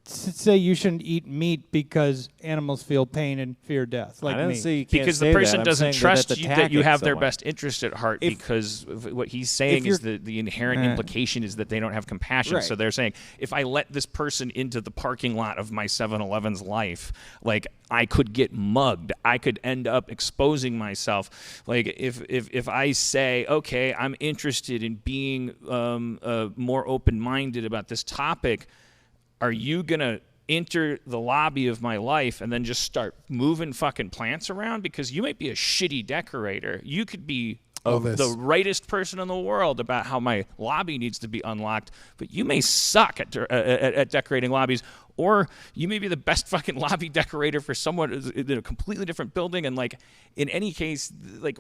say you shouldn't eat meat because animals feel pain and fear death, like I don't me? say you can't Because say the person that. I'm doesn't saying trust that's you, that you attacking have their someone. best interest at heart, because what he's saying is the inherent implication is that they don't have compassion. Right. So they're saying, if I let this person into the parking lot of my 7-Eleven's life, like, I could get mugged. I could end up exposing myself. Like, if I say, okay, I'm interested in being more open-minded about this topic, are you going to enter the lobby of my life and then just start moving fucking plants around? Because you might be a shitty decorator. You could be the rightest person in the world about how my lobby needs to be unlocked, but you may suck at decorating lobbies, or you may be the best fucking lobby decorator for someone in a completely different building. And like, in any case, like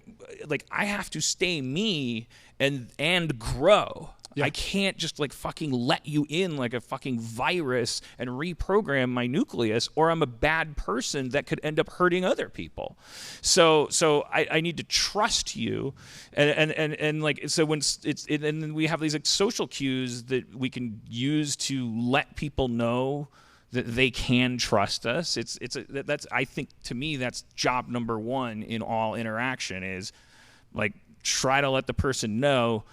I have to stay me and grow. Yeah. I can't just like fucking let you in like a fucking virus and reprogram my nucleus, or I'm a bad person that could end up hurting other people. So I need to trust you, and like, so when and then we have these like social cues that we can use to let people know that they can trust us. That's, I think, to me, that's job number one in all interaction, is like, try to let the person know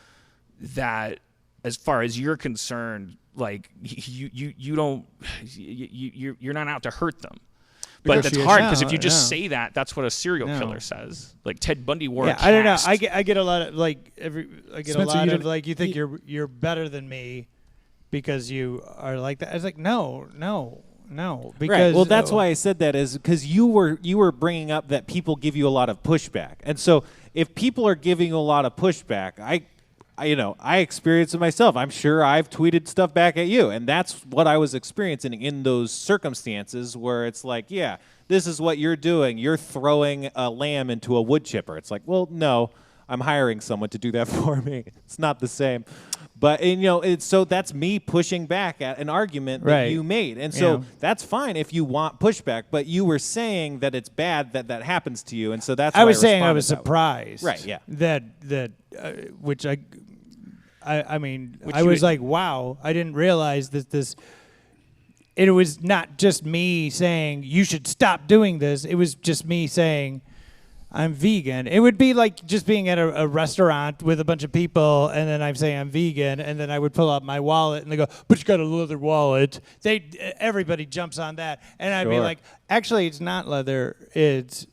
that, as far as you're concerned, like, you're not out to hurt them. But that's hard, because if you just say that, that's what a serial killer says. Like, Ted Bundy wore a cast. I don't know. I get a lot of like Spencer, a lot of like, you think you're better than me because you are like that. I was like, no. Because right. Well, that's why I said that, is because you were bringing up that people give you a lot of pushback, and so if people are giving you a lot of pushback, I experience it myself. I'm sure I've tweeted stuff back at you, and that's what I was experiencing in those circumstances where it's like, yeah, this is what you're doing. You're throwing a lamb into a wood chipper. It's like, well, no, I'm hiring someone to do that for me. It's not the same. But, so that's me pushing back at an argument that you made. And so that's fine if you want pushback, but you were saying that it's bad that happens to you. And so that's why I was saying I was responded surprised. Right, yeah. That which I was like, wow, I didn't realize that this. It was not just me saying you should stop doing this. It was just me saying I'm vegan. It would be like just being at a restaurant with a bunch of people, and then I'm saying I'm vegan, and then I would pull out my wallet, and they go, "But you got a leather wallet." Everybody jumps on that, and I'd be like, "Actually, it's not leather. It's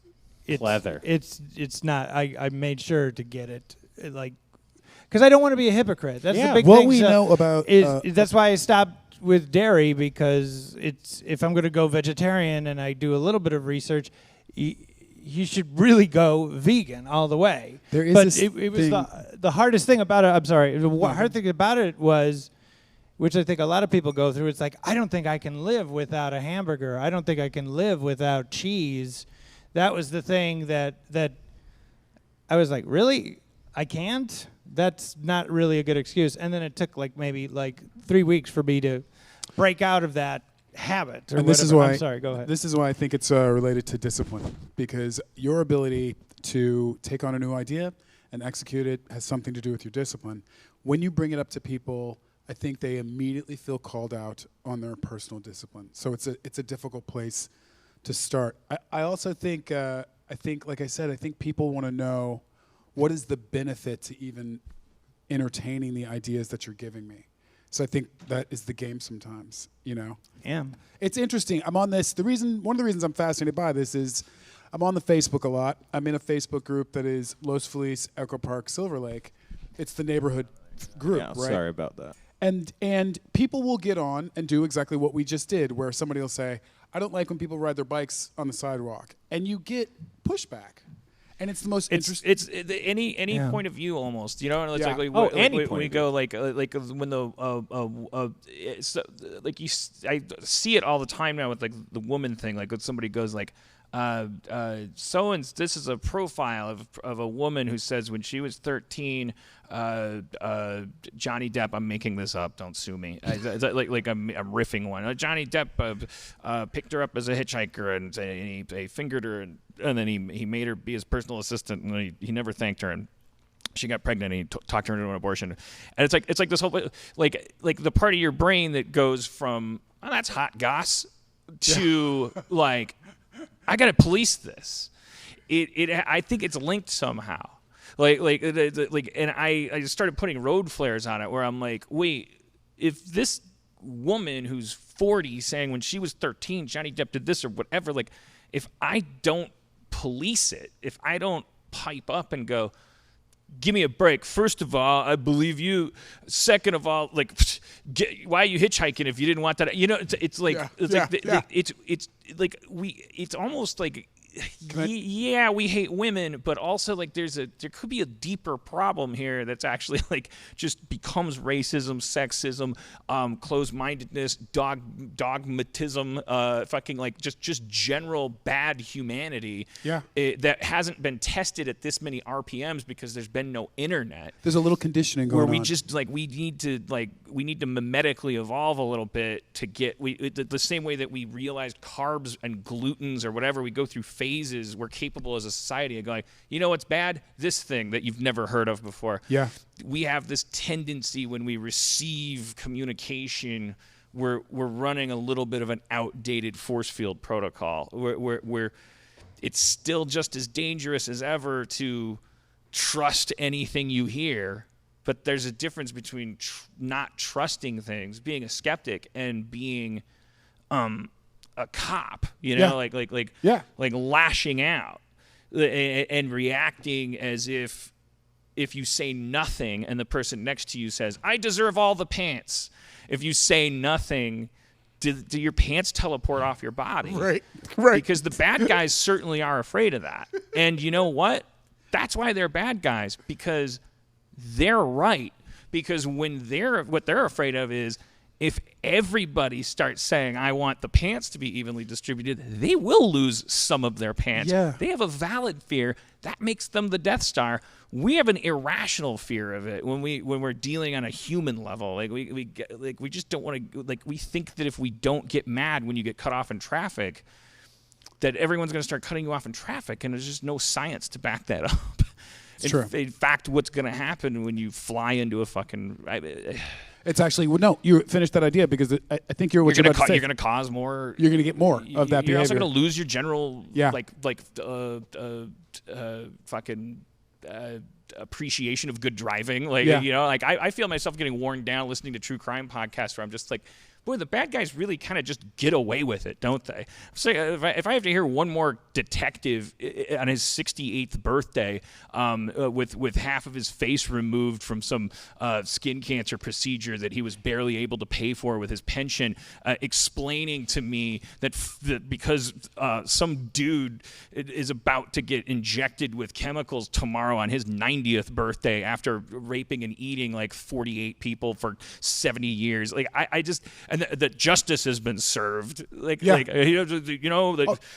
leather. It's not." I made sure to get it, like, because I don't want to be a hypocrite. That's the big what thing. we know about That's why I stopped with dairy, because if I'm going to go vegetarian and I do a little bit of research, you should really go vegan all the way. There is but this it was thing. the hardest thing about it. I'm sorry. The hard thing about it was, which I think a lot of people go through, it's like, I don't think I can live without a hamburger. I don't think I can live without cheese. That was the thing that I was like, really? I can't? That's not really a good excuse. And then it took maybe 3 weeks for me to break out of that habit. Or and this whatever. is why. I'm sorry, go ahead. This is why I think it's related to discipline, because your ability to take on a new idea and execute it has something to do with your discipline. When you bring it up to people, I think they immediately feel called out on their personal discipline. So it's a difficult place to start. I also think like I said, I think people want to know, what is the benefit to even entertaining the ideas that you're giving me? So I think that is the game sometimes, Yeah. It's interesting. I'm on this. One of the reasons I'm fascinated by this is I'm on the Facebook a lot. I'm in a Facebook group that is Los Feliz, Echo Park, Silver Lake. It's the neighborhood group, Yeah, right? sorry about that. And people will get on and do exactly what we just did, where somebody will say, I don't like when people ride their bikes on the sidewalk. And you get pushback. And it's the most interesting. It's any point of view almost, And it's Yeah. like we go like when I see it all the time now with like the woman thing. Like when somebody goes like, This is a profile of a woman who says when she was 13, Johnny Depp. I'm making this up. Don't sue me. Like I'm riffing one. Johnny Depp picked her up as a hitchhiker and he fingered her and then he made her be his personal assistant and he never thanked her and she got pregnant and he talked her into an abortion. And it's like this whole like the part of your brain that goes from that's hot goss to like. I gotta police this. I think it's linked somehow. And I just started putting road flares on it where I'm like, wait, if this woman who's 40 saying when she was 13 Johnny Depp did this or whatever, like if I don't police it, if I don't pipe up and go, give me a break. First of all, I believe you. Second of all, like, why are you hitchhiking if you didn't want that? You know, it's almost like, yeah, we hate women, but also like there could be a deeper problem here that's actually like just becomes racism, sexism, closed-mindedness, dogmatism, fucking like just general bad humanity. Yeah, that hasn't been tested at this many RPMs because there's been no internet. There's a little conditioning going on. Where we just like we need to mimetically evolve a little bit to get the same way that we realize carbs and glutens or whatever we go through phases. We're capable as a society of going, you know what's bad? This thing that you've never heard of before. Yeah. We have this tendency when we receive communication, we're running a little bit of an outdated force field protocol where it's still just as dangerous as ever to trust anything you hear, but there's a difference between not trusting things, being a skeptic, and being a cop, you know, like lashing out and reacting as if you say nothing and the person next to you says, I deserve all the pants. If you say nothing, do your pants teleport off your body? Right. Because the bad guys certainly are afraid of that. And you know what? That's why they're bad guys, because they're right. Because what they're afraid of is if everybody starts saying, I want the pants to be evenly distributed, they will lose some of their pants. Yeah. They have a valid fear. That makes them the Death Star. We have an irrational fear of it when we're dealing on a human level. Like we just don't want to, like, we think that if we don't get mad when you get cut off in traffic, that everyone's going to start cutting you off in traffic, and there's just no science to back that up. In fact, what's going to happen when you fly into a fucking... It's actually no. You finished that idea because I think you're about to say. You're going to cause more. You're going to get more of that behavior. You're also going to lose your general fucking appreciation of good driving. Like you know, like I feel myself getting worn down listening to true crime podcasts where I'm just like, boy, the bad guys really kind of just get away with it, don't they? So if I have to hear one more detective on his 68th birthday with half of his face removed from some skin cancer procedure that he was barely able to pay for with his pension, explaining to me that because some dude is about to get injected with chemicals tomorrow on his 90th birthday after raping and eating like 48 people for 70 years, like I just... And that justice has been served,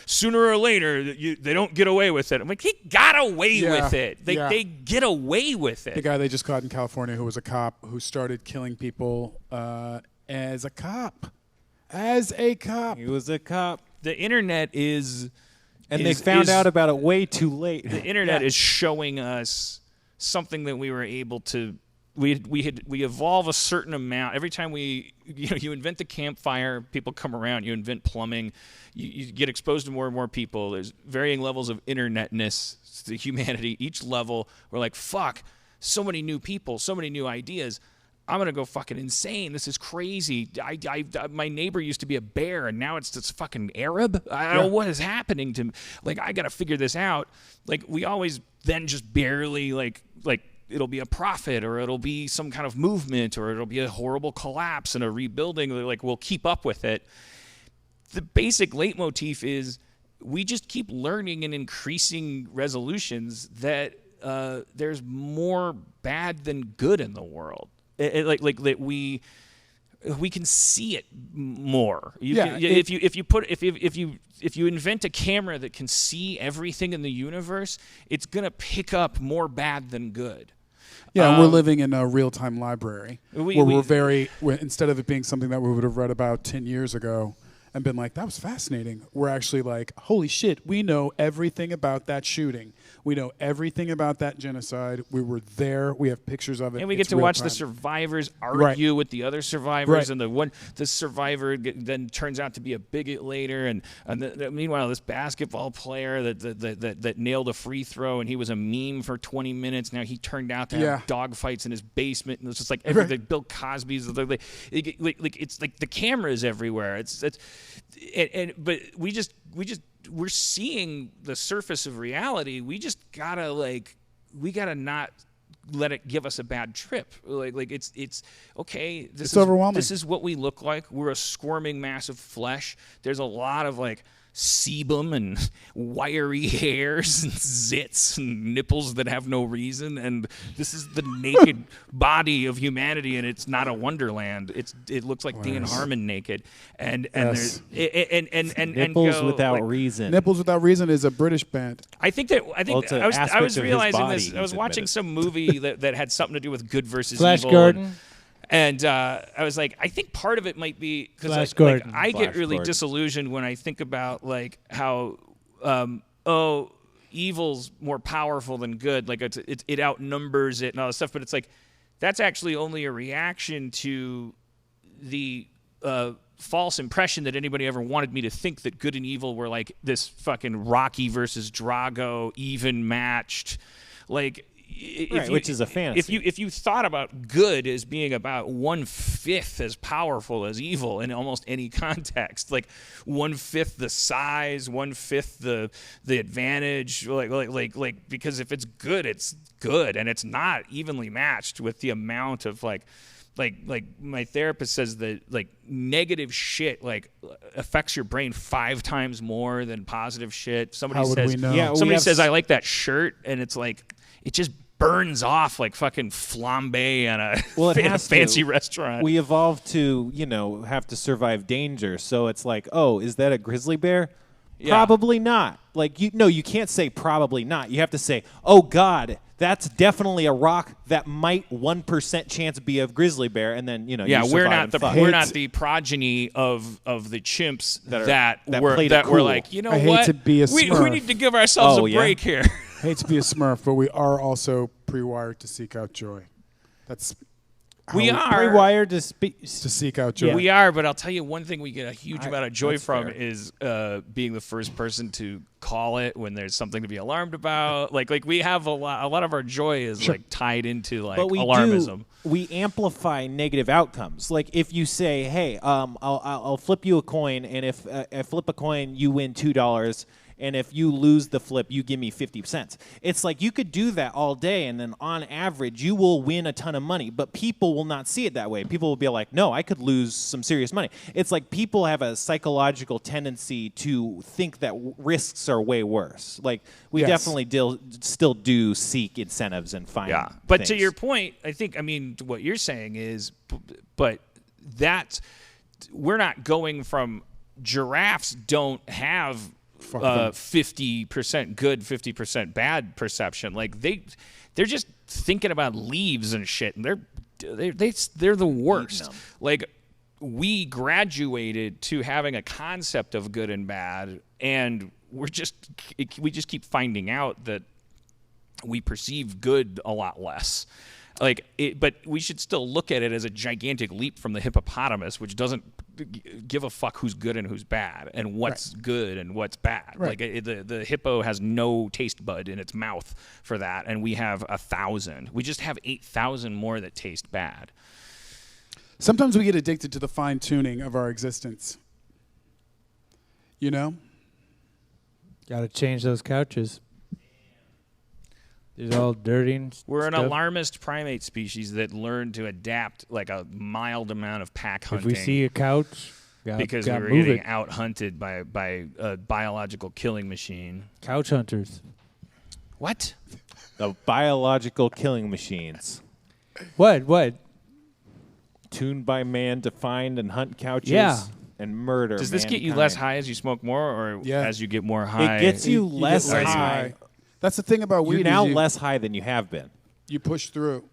sooner or later they don't get away with it. I'm like, he got away with it. They get away with it. The guy they just caught in California who was a cop who started killing people as a cop. He was a cop. The internet is... And they found out about it way too late. The internet is showing us something that we were able to... We evolve a certain amount every time you invent the campfire, people come around, you invent plumbing, you get exposed to more and more people. There's varying levels of internetness to humanity. Each level, we're like, fuck, so many new people, so many new ideas. I'm gonna go fucking insane. This is crazy. My neighbor used to be a bear, and now it's this fucking Arab. I don't know what is happening to me. Like, I gotta figure this out. Like, we always then just barely like. It'll be a prophet, or it'll be some kind of movement, or it'll be a horrible collapse and a rebuilding. Like, we'll keep up with it. The basic leitmotif is we just keep learning and increasing resolutions that there's more bad than good in the world. Like that we can see it more. Yeah, If you invent a camera that can see everything in the universe, it's gonna pick up more bad than good. Yeah, and we're living in a real-time library we- instead of it being something that we would have read about 10 years ago and been like, that was fascinating. We're actually like, holy shit, we know everything about that shooting. We know everything about that genocide. We were there. We have pictures of it. And we get It's to watch real the time. survivors argue with the other survivors, Right. and the survivor then turns out to be a bigot later. And meanwhile, this basketball player that nailed a free throw, and he was a meme for 20 minutes. Now he turned out to have dog fights in his basement, and it's just like everything. Bill Cosby's like it's like the cameras everywhere. But we're seeing the surface of reality. We just gotta not let it give us a bad trip. Like it's okay. It's overwhelming. This is what we look like. We're a squirming mass of flesh. There's a lot of like sebum and wiry hairs and zits and nipples that have no reason, and this is the naked body of humanity, and it's not a wonderland. It looks like Dan Harmon naked, and Yes. there's and Nipples go, without like, reason. Nipples Without Reason is a British band. It's an I was aspect of his realizing body, this. I was he's watching admitted. some movie that had something to do with good versus Flash evil. Gordon. And I was like, I think part of it might be because Flash Gordon. I get Flash really Gordon. disillusioned when I think about like how evil's more powerful than good. Like it outnumbers it and all this stuff. But it's like that's actually only a reaction to the false impression that anybody ever wanted me to think that good and evil were like this fucking Rocky versus Drago even matched. Like. Which is a fantasy. If you thought about good as being about 1/5 as powerful as evil in almost any context, like 1/5 the size, 1/5 the advantage, like because if it's good, and it's not evenly matched with the amount of like my therapist says that like negative shit like affects your brain 5 times more than positive shit. Somebody How would says we know? Yeah, we somebody have says I like that shirt, and it's like it just burns off like fucking flambe on a, Well, it in a has to. fancy restaurant. We evolved to, have to survive danger. So it's like, oh, is that a grizzly bear? Yeah. Probably not. Like, you can't say probably not. You have to say, oh, God, that's definitely a rock that might 1% chance be a grizzly bear. And then, you yeah, survive we're and fuck. we're not the progeny of the chimps that played it were cool. like, you know I hate what? to be a we Smurf. need to give ourselves Oh, a yeah? break here. Hate to be a Smurf, but we are also pre-wired to seek out joy. That's how We are. Pre-wired to speak. to seek out joy. We are, but I'll tell you one thing we get a huge amount of joy that's from fair. is being the first person to call it when there's something to be alarmed about. Like we have a lot of our joy is like tied into like But alarmism. we amplify negative outcomes. Like if you say, "Hey, I'll flip you a coin, and if I flip a coin, you win $2, and if you lose the flip, you give me 50 cents." It's like you could do that all day, and then on average, you will win a ton of money. But people will not see it that way. People will be like, "No, I could lose some serious money." It's like people have a psychological tendency to think that risks are way worse. Like we Yes. definitely still do seek incentives and find. Yeah, but to things. your point, I mean, what you're saying is, but that we're not going from giraffes don't have 50% good, 50% bad perception. Like they're just thinking about leaves and shit, and they're the worst. Like we graduated to having a concept of good and bad, and we just keep finding out that we perceive good a lot less. But we should still look at it as a gigantic leap from the hippopotamus, which doesn't give a fuck who's good and who's bad, and what's good and what's bad. Right. Like the hippo has no taste bud in its mouth for that, and we have 1,000. We just have 8,000 more that taste bad. Sometimes we get addicted to the fine tuning of our existence. You know? Got to change those couches. They're all dirty and We're an stuff. alarmist primate species that learned to adapt like a mild amount of pack If hunting. we see a couch, because we got were move getting it. out hunted by a biological killing machine. Couch hunters. What? The biological killing machines. What? tuned by man to find and hunt couches Yeah. and murder. Does this get you less high as you smoke more, or Yeah. as you get more high? It gets you You get less less high. That's the thing about You're weed. now is less high than you have been. you push through.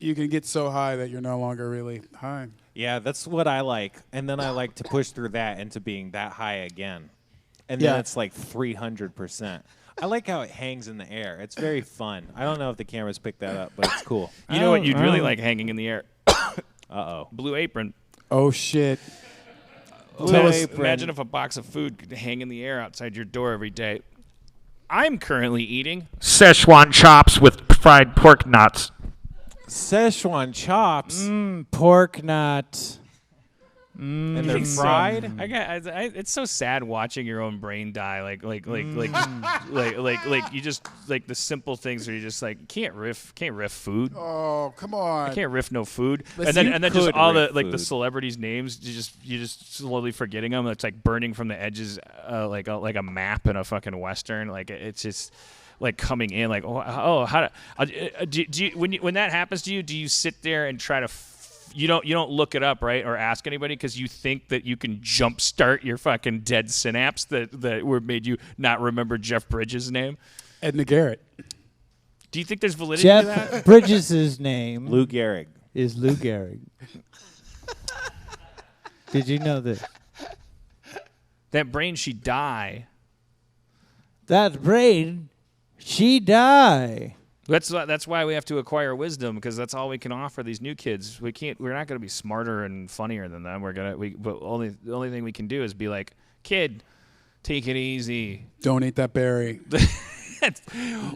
You can get so high that you're no longer really high. Yeah, that's what I like. And then I like to push through that into being that high again. And Yeah. then it's like 300%. I like how it hangs in the air. It's very fun. I don't know if the cameras picked that up, but it's cool. You know what you'd really like hanging in the air? Uh-oh. Blue Apron. Oh shit! Tell us- Imagine if a box of food could hang in the air outside your door every day. I'm currently eating Szechuan chops with fried pork nuts. Szechuan chops. Pork nut. And they're fried. It's so sad watching your own brain die. Like you just like the simple things where you just like can't riff food. Oh come on! I can't riff no food, Listen, and then just could all the riff like the food. celebrities' names. You just slowly forgetting them. It's like burning from the edges, like a map in a fucking western. Like it's just like coming in. Like how do you when that happens to you? Do you sit there and try to you don't look it up, right, or ask anybody because you think that you can jumpstart your fucking dead synapse that were made you not remember Jeff Bridges' name? Edna Garrett. Do you think there's validity to that? Jeff Bridges' name Lou Gehrig. is Lou Gehrig. Did you know this? That brain she die. That brain, she die. That's why we have to acquire wisdom, because that's all we can offer these new kids. We're not going to be smarter and funnier than them. But the only thing we can do is be like, kid, take it easy, Don't eat that berry.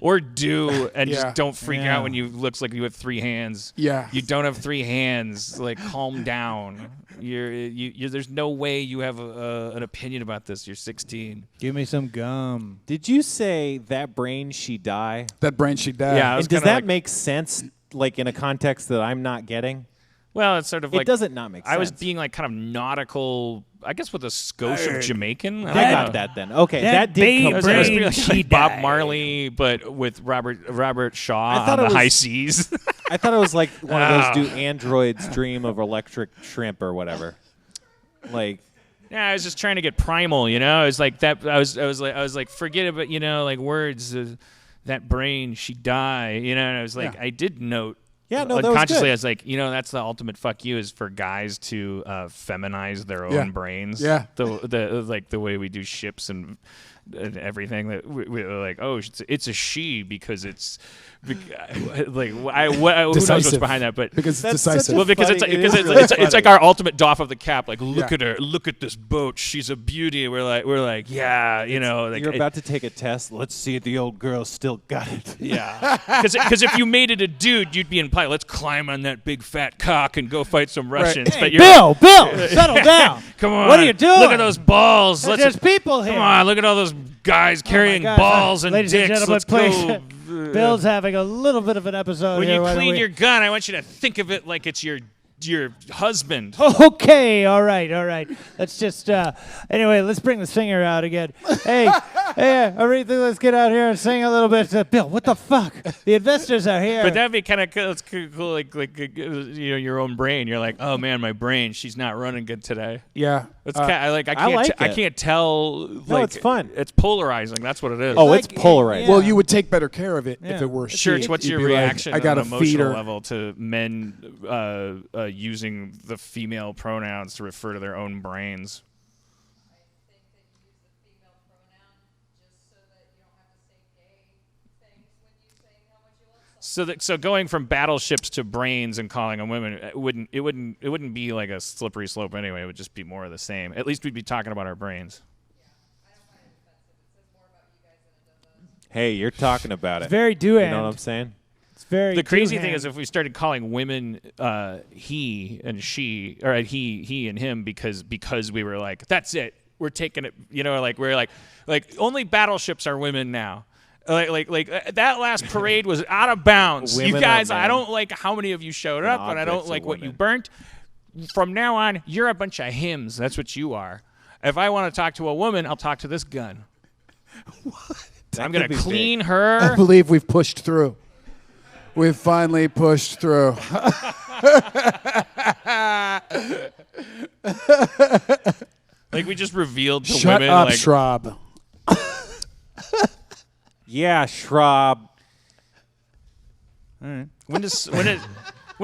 or do, and Yeah. just don't freak Yeah. out when you looks like you have 3 hands. Yeah. You don't have 3 hands. Like, calm down. There's no way you have an opinion about this. You're 16. Give me some gum. Did you say that brain she die? That brain she died. Yeah, I was And does kinda that like- make sense, like in a context that I'm not getting? Well, it's sort of It like doesn't not make sense. I was being like kind of nautical, I guess, with a skosh of Jamaican. I don't know. got that then. Okay, That that did babe come. It was brain supposed to be like, she Bob died. Marley, but with Robert Shaw I thought on it the high was- seas. I thought it was like one of Ah. those do androids dream of electric shrimp or whatever. Like Yeah, I was just trying to get primal, you know. I was like that. I was like, forget about, you know, like words. That brain, she die, you know. And I was like, Yeah. I did note. Yeah, no, that was unconsciously, good. I was like, you know, that's the ultimate fuck you, is for guys to feminize their own Yeah. brains. Yeah. The like the way we do ships and everything, that we're like, oh, it's a she because it's like who knows what's Decisive. behind that, but Because it's That's such decisive. a- well, because funny- it is it's really it's funny. like our ultimate doff of the cap. Like, look Yeah. at her, look at this boat. She's a beauty. We're like, yeah, you know, like you're about to take a test. Let's see if the old girl still got it. yeah. Because if you made it a dude, you'd be implied. Let's climb on that big fat cock and go fight some Russians. Hey, But you're Bill, settle down. come on, What are you doing? Look at those balls. There's people here. Come on, look at all those guys carrying gosh. balls and Ladies dicks. and gentlemen, Let's please. go. Bill's having a little bit of an episode When here. you Why don't clean we- your gun, I want you to think of it like it's your husband. Okay, all right. Let's just anyway. Let's bring the singer out again. Hey, Aretha, let's get out here and sing a little bit. Bill, what the fuck? The investors are here. But that'd be kind of cool. It's cool, like you know, your own brain. You're like, oh man, my brain, she's not running good today. Yeah. It's I like it. can't tell. No, it's fun. It's polarizing. That's what it is. Oh, Like, it's polarized. yeah. Well, you would take better care of it Yeah. if it were she. Church, what's You'd your be like, reaction I got on to an feed emotional her. level to men using the female pronouns to refer to their own brains? So going from battleships to brains and calling them women, it wouldn't be like a slippery slope anyway. It would just be more of the same. At least we'd be talking about our brains. Hey, you're talking about it. very do You know what I'm saying? It's very. The crazy thing do-hand. is if we started calling women he and she, or he and him, because we were like, that's it, we're taking it, you know, like we're like only battleships are women now. Like that last parade was out of bounds. Women You are guys, men. I don't like how many of you showed up, and I don't objects like of what you women. burnt. From now on, you're a bunch of hymns. That's what you are. If I want to talk to a woman, I'll talk to this gun. I'm gonna could be clean I her. believe we've pushed through. We've finally pushed through. Like we just revealed to Shut women. up, like, Schrab. Yeah, Schrab. when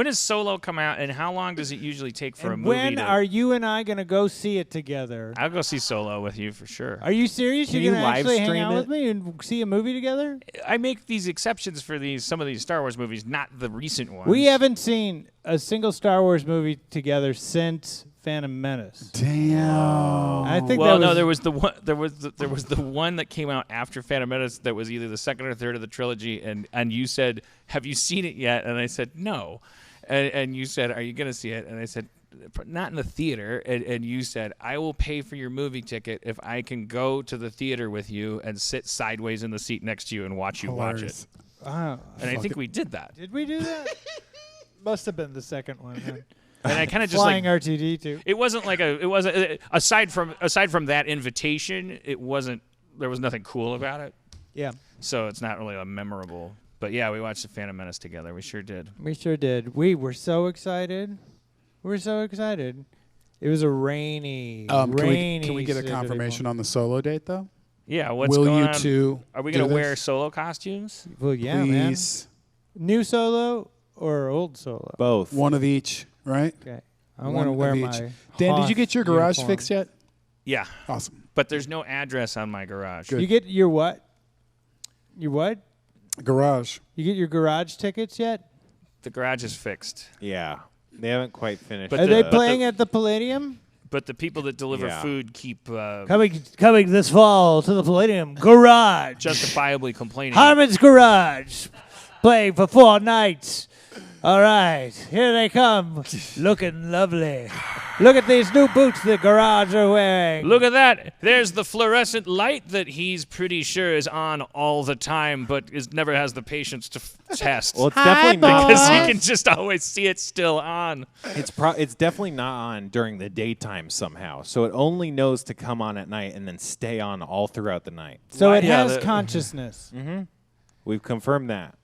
does Solo come out, and how long does it usually take for a And movie? when to, are you and I gonna go see it together? I'll go see Solo with you for sure. Are you serious? Can You're you gonna live actually hang stream out it? with me and see a movie together? I make these exceptions for some of these Star Wars movies, not the recent ones. We haven't seen a single Star Wars movie together since Phantom Menace. Damn. I think Well, that no, there was the one. There was the one that came out after Phantom Menace that was either the second or third of the trilogy, and you said, "Have you seen it yet?" And I said, "No," and you said, "Are you going to see it?" And I said, "Not in the theater." And you said, "I will pay for your movie ticket if I can go to the theater with you and sit sideways in the seat next to you and watch you watch it." Oh, And I think we did that. did we do that? Must have been the second one. Then. And I kind of just Flying like R2D2. it wasn't like it wasn't aside from that invitation, it wasn't. There was nothing cool about it. Yeah, So it's not really a memorable. But yeah, we watched The Phantom Menace together. We sure did. we sure did. We were so excited. We were so excited. It was a rainy, Can rainy. we get a Saturday confirmation morning. on the Solo date, though? Yeah, what's Will going you on? two Are we do going to wear this? Solo costumes? Well, yeah, man. Please. New Solo or old Solo? Both. One of each, right? Okay, I'm One gonna of wear each. my. Dan, did Hoth you get your garage uniform. fixed yet? Yeah, Awesome. but there's no address on my garage. Good. You get your what? Your what? Garage. You get your garage tickets yet? The garage is fixed, Yeah. They haven't quite finished. But Are the- they but playing at the Palladium? but the people that deliver Yeah. food keep Coming this fall to the Palladium Garage. justifiably complaining. Harmon's Garage. Playing for 4 nights. All right, here they come. Looking lovely. Look at these new boots the Garage are wearing. Look at that. There's the fluorescent light that he's pretty sure is on all the time, but never has the patience to test. Well, it's definitely not. because he can just always see it still on. It's definitely not on during the daytime somehow. So it only knows to come on at night and then stay on all throughout the night. So it Yeah, has the- consciousness. We've confirmed that.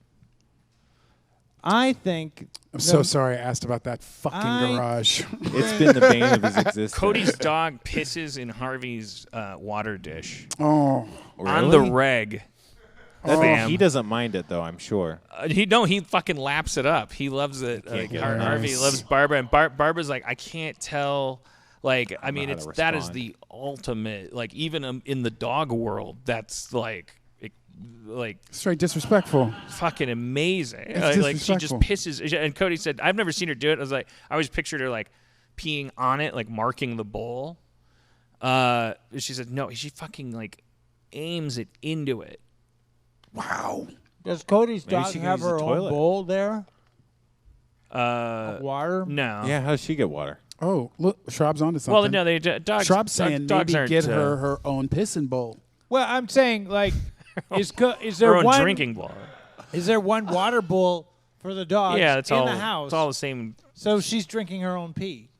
I think. I'm so sorry I asked about that fucking garage. It's been the bane of his existence. Cody's dog pisses in Harvey's water dish Oh. on the reg. Bam. He doesn't mind it though, I'm sure. He fucking laps it up. He loves it. can't get Harvey nice. loves Barbara, and Barbara's like, I can't tell. Like, I mean, how to that is respond. the ultimate. Like, even in the dog world, that's like Straight disrespectful. fucking amazing. It's Like she just disrespectful. pisses. And Cody said, I've never seen her do it. I always pictured her like peeing on it, like marking the bowl. She said, no, she fucking like aims it into it. Wow. Does Cody's Maybe dog she can have use the her own toilet. bowl there? Water? No. Yeah, how does she get water? Oh, look, Schrab's onto something. Well, no, dogs. Schrab's saying dogs maybe aren't, get her own pissing bowl. Well, I'm saying, like, is her there own one drinking bowl. Is there one water bowl for the dogs Yeah, it's in all the house? It's all the same. So she's drinking her own pee.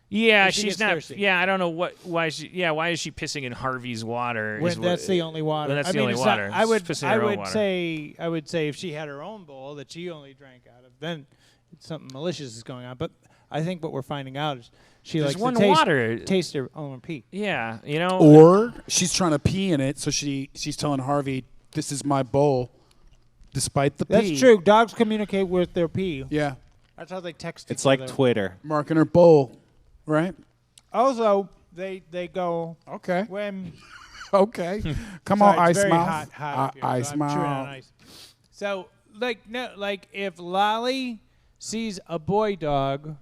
Yeah, If she she's gets not. thirsty. Yeah, I don't know why she. Yeah, why is she pissing in Harvey's water? When is that's what- the only water. Well, that's I the mean, only it's not- water. I would. She's pissing in I her own would water. say. I would say if she had her own bowl that she only drank out of, then something malicious is going on. But I think what we're finding out is she There's likes one to taste, water. taste her own pee. Yeah, you know. Or she's trying to pee in it, so she's telling Harvey, "This is my bowl," despite the pee. That's true. Dogs communicate with their pee. Yeah, That's how they text. It's each like other. Twitter. marking her bowl, right? Also, they go Okay, when. okay. Come Sorry, on, it's ice very mouth. hot up here, so Ice I'm chewing on mouth. ice. So, like if Lolly sees a boy dog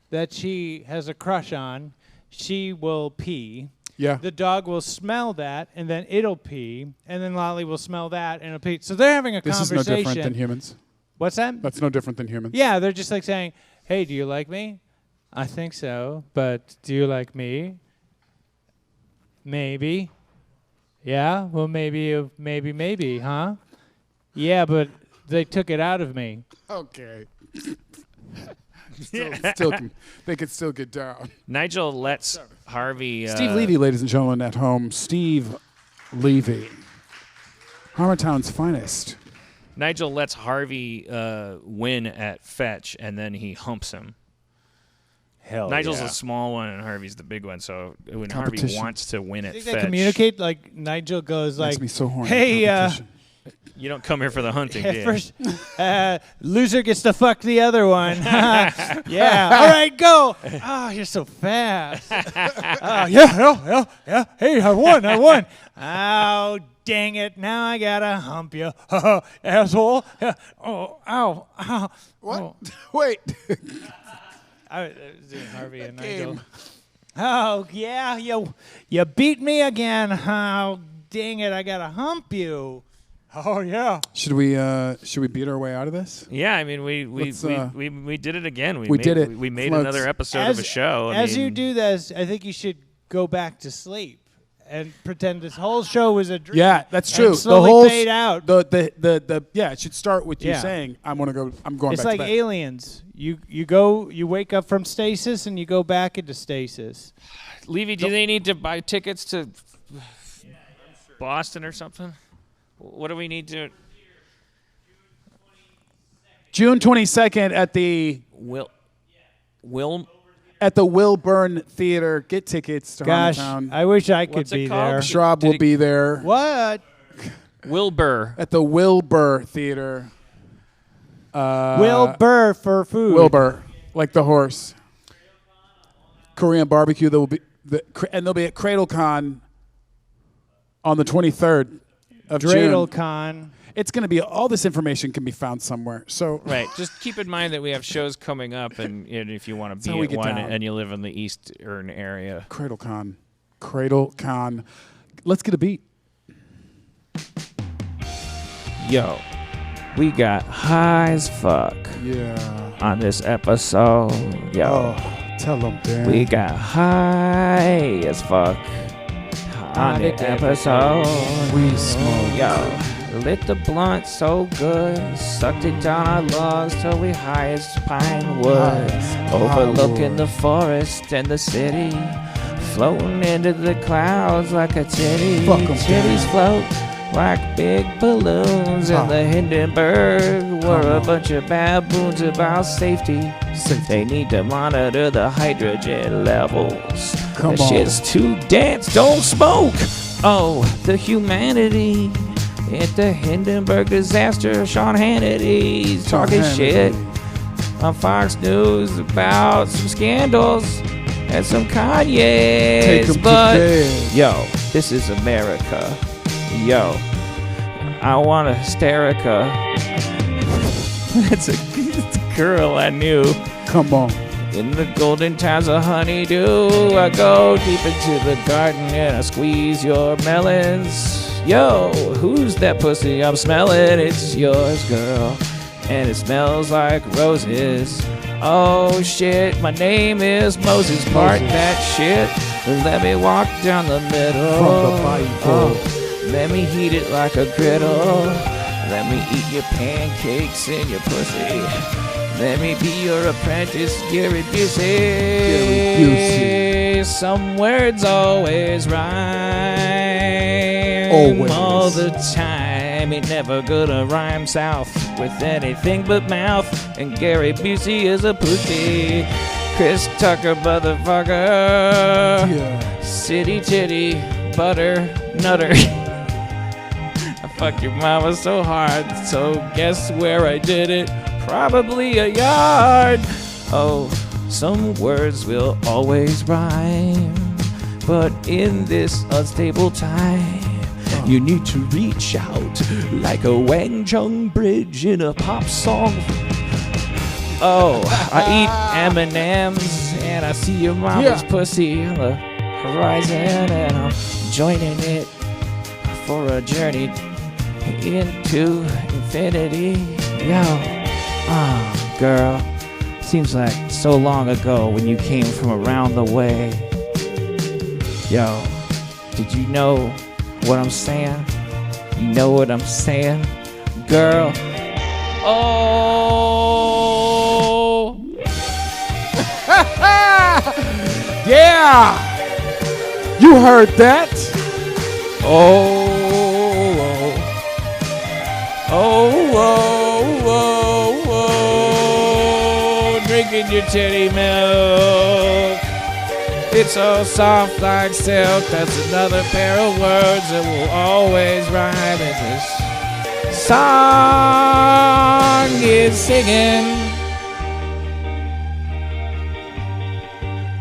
that she has a crush on, she will pee. Yeah, The dog will smell that, and then it'll pee, and then Lolly will smell that, and it'll pee. So they're having a this is no conversation. different than humans. What's that? That's no different than humans. Yeah, they're just like saying, "Hey, do you like me?" I think so, but do you like me? Maybe. Yeah, well, maybe, huh? Yeah, but they took it out of me. Okay. They could still get down. Nigel lets Harvey. Steve Levy, ladies and gentlemen at home. Steve Levy, Harmontown's finest. Nigel lets Harvey win at fetch, and then he humps him. Hell Nigel's yeah. the small one and Harvey's the big one. So when Harvey Competition. wants to win I it, think they fetch, communicate like Nigel goes Makes like, me so horny. "Hey, Competition. you don't come here for the hunting. do you? first loser gets to fuck the other one." Yeah. All right, go. Oh, you're so fast. Yeah. Hey, I won. Oh, dang it! Now I gotta hump you, asshole. Oh, ow. What? Oh. Wait. I was doing Harvey and Nigel. Oh yeah, you beat me again. Oh dang it! I gotta hump you. Oh yeah. Should we beat our way out of this? Yeah, I mean, we did it again. We did it. We made Let's- another episode of a show. As you do this, I think you should go back to sleep and pretend this whole show was a dream. Yeah, that's and true. slowly the whole fade out. The yeah, it should start with you Yeah. saying, I'm going It's back like to bed. aliens. You wake up from stasis and you go back into stasis. Levy, do they need to buy tickets to Boston or something? What do we need to? June 22nd at the Will Wilburn Theater. Get tickets to Gosh, Harmontown. I wish I could What's it be called? there. Schrab will be there What? Wilbur? at the Wilbur Theater. Wilbur for food. Wilbur, like the horse. Korean barbecue. There will be and they'll be at CradleCon on the 23rd of June. DreidelCon. It's going to be all this information can be found somewhere. So Right. Just keep in mind that we have shows coming up, and if you want to how be we at get one down. and you live in the Eastern area, CradleCon. Let's get a beat. yo, we got high as fuck Yeah. on this episode. Yo, Tell them, Dan. we got high as fuck on the episode. We smoke. Yo, lit the blunt so good, sucked it down our lungs till we high as pine wood. Overlooking the forest and the city, floating into the clouds like a titty. Fuck 'em, Titties float like big balloons in the Hindenburg. We're a bunch of baboons about safety. They need to monitor the hydrogen levels. Come That on. shit's too dense, don't smoke. Oh, the humanity at the Hindenburg disaster. Sean Hannity's talking Hannity. shit on Fox News about some scandals and some Take Kanye's. 'em to But bed. yo, this is America. Yo, I want a hysterica. it's a girl I knew. Come on. In the golden times of honeydew, I go deep into the garden and I squeeze your melons. Yo, who's that pussy I'm smelling? It's yours, girl. And it smells like roses. Oh shit, my name is Moses. Part that shit. Let me walk down the middle. From the Bible. Oh, let me heat it like a griddle. Let me eat your pancakes and your pussy. Let me be your apprentice, Gary Busey. Some words always rhyme. Always. All the time. Ain't never gonna rhyme south with anything but mouth. And Gary Busey is a pussy. Chris Tucker, motherfucker. Yeah. City titty, butter, nutter. I fucked your mama so hard, so guess where I did it? Probably a yard. Oh, some words will always rhyme, but in this unstable time, you need to reach out like a Wang Chung bridge in a pop song. Oh, I eat M&Ms and I see your mama's pussy on the horizon, and I'm joining it for a journey into infinity. Yo, girl, seems like so long ago when you came from around the way. Yo, did you know what I'm saying? You know what I'm saying, girl? Oh, Yeah. You heard that. oh, oh, oh, oh, oh, oh. Drinking drinking your titty milk. It's so soft like silk. That's another pair of words that will always rhyme. And this song is singing.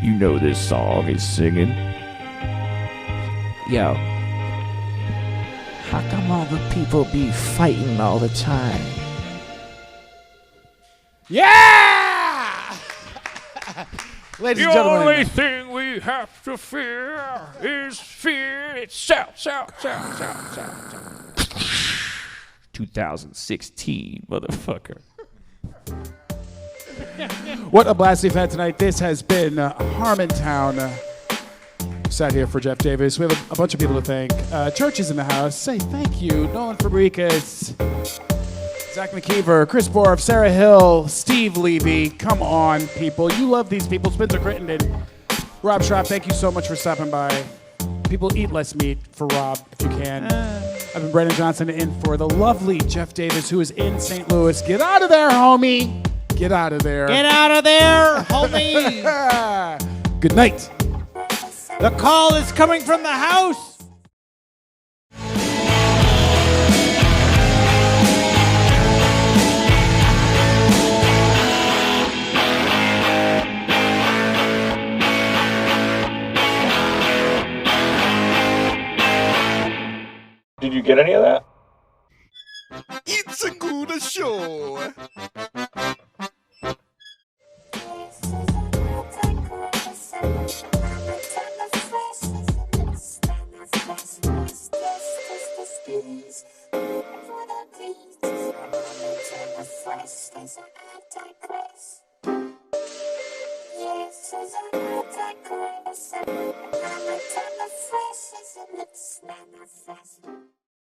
You know this song is singing. Yo, how come all the people be fighting all the time? Yeah! Ladies and gentlemen. Thing we have to fear is fear itself. 2016, motherfucker. What a blast we've had tonight. This has been Harmontown. Sat here for Jeff Davis. We have a bunch of people to thank. Church is in the house. Say thank you. Nolan Fabricas, Zach McKeever, Chris Borf, Sarah Hill, Steve Levy. Come on, people. You love these people. Spencer Crittenden. Rob Schrab, thank you so much for stopping by. People, eat less meat for Rob if you can. I've been Brandon Johnson in for the lovely Jeff Davis, who is in St. Louis. Get out of there, homie. Get out of there. Get out of there, homie. Good night. The call is coming from the house. Did you get any of that? It's a good show. Yes,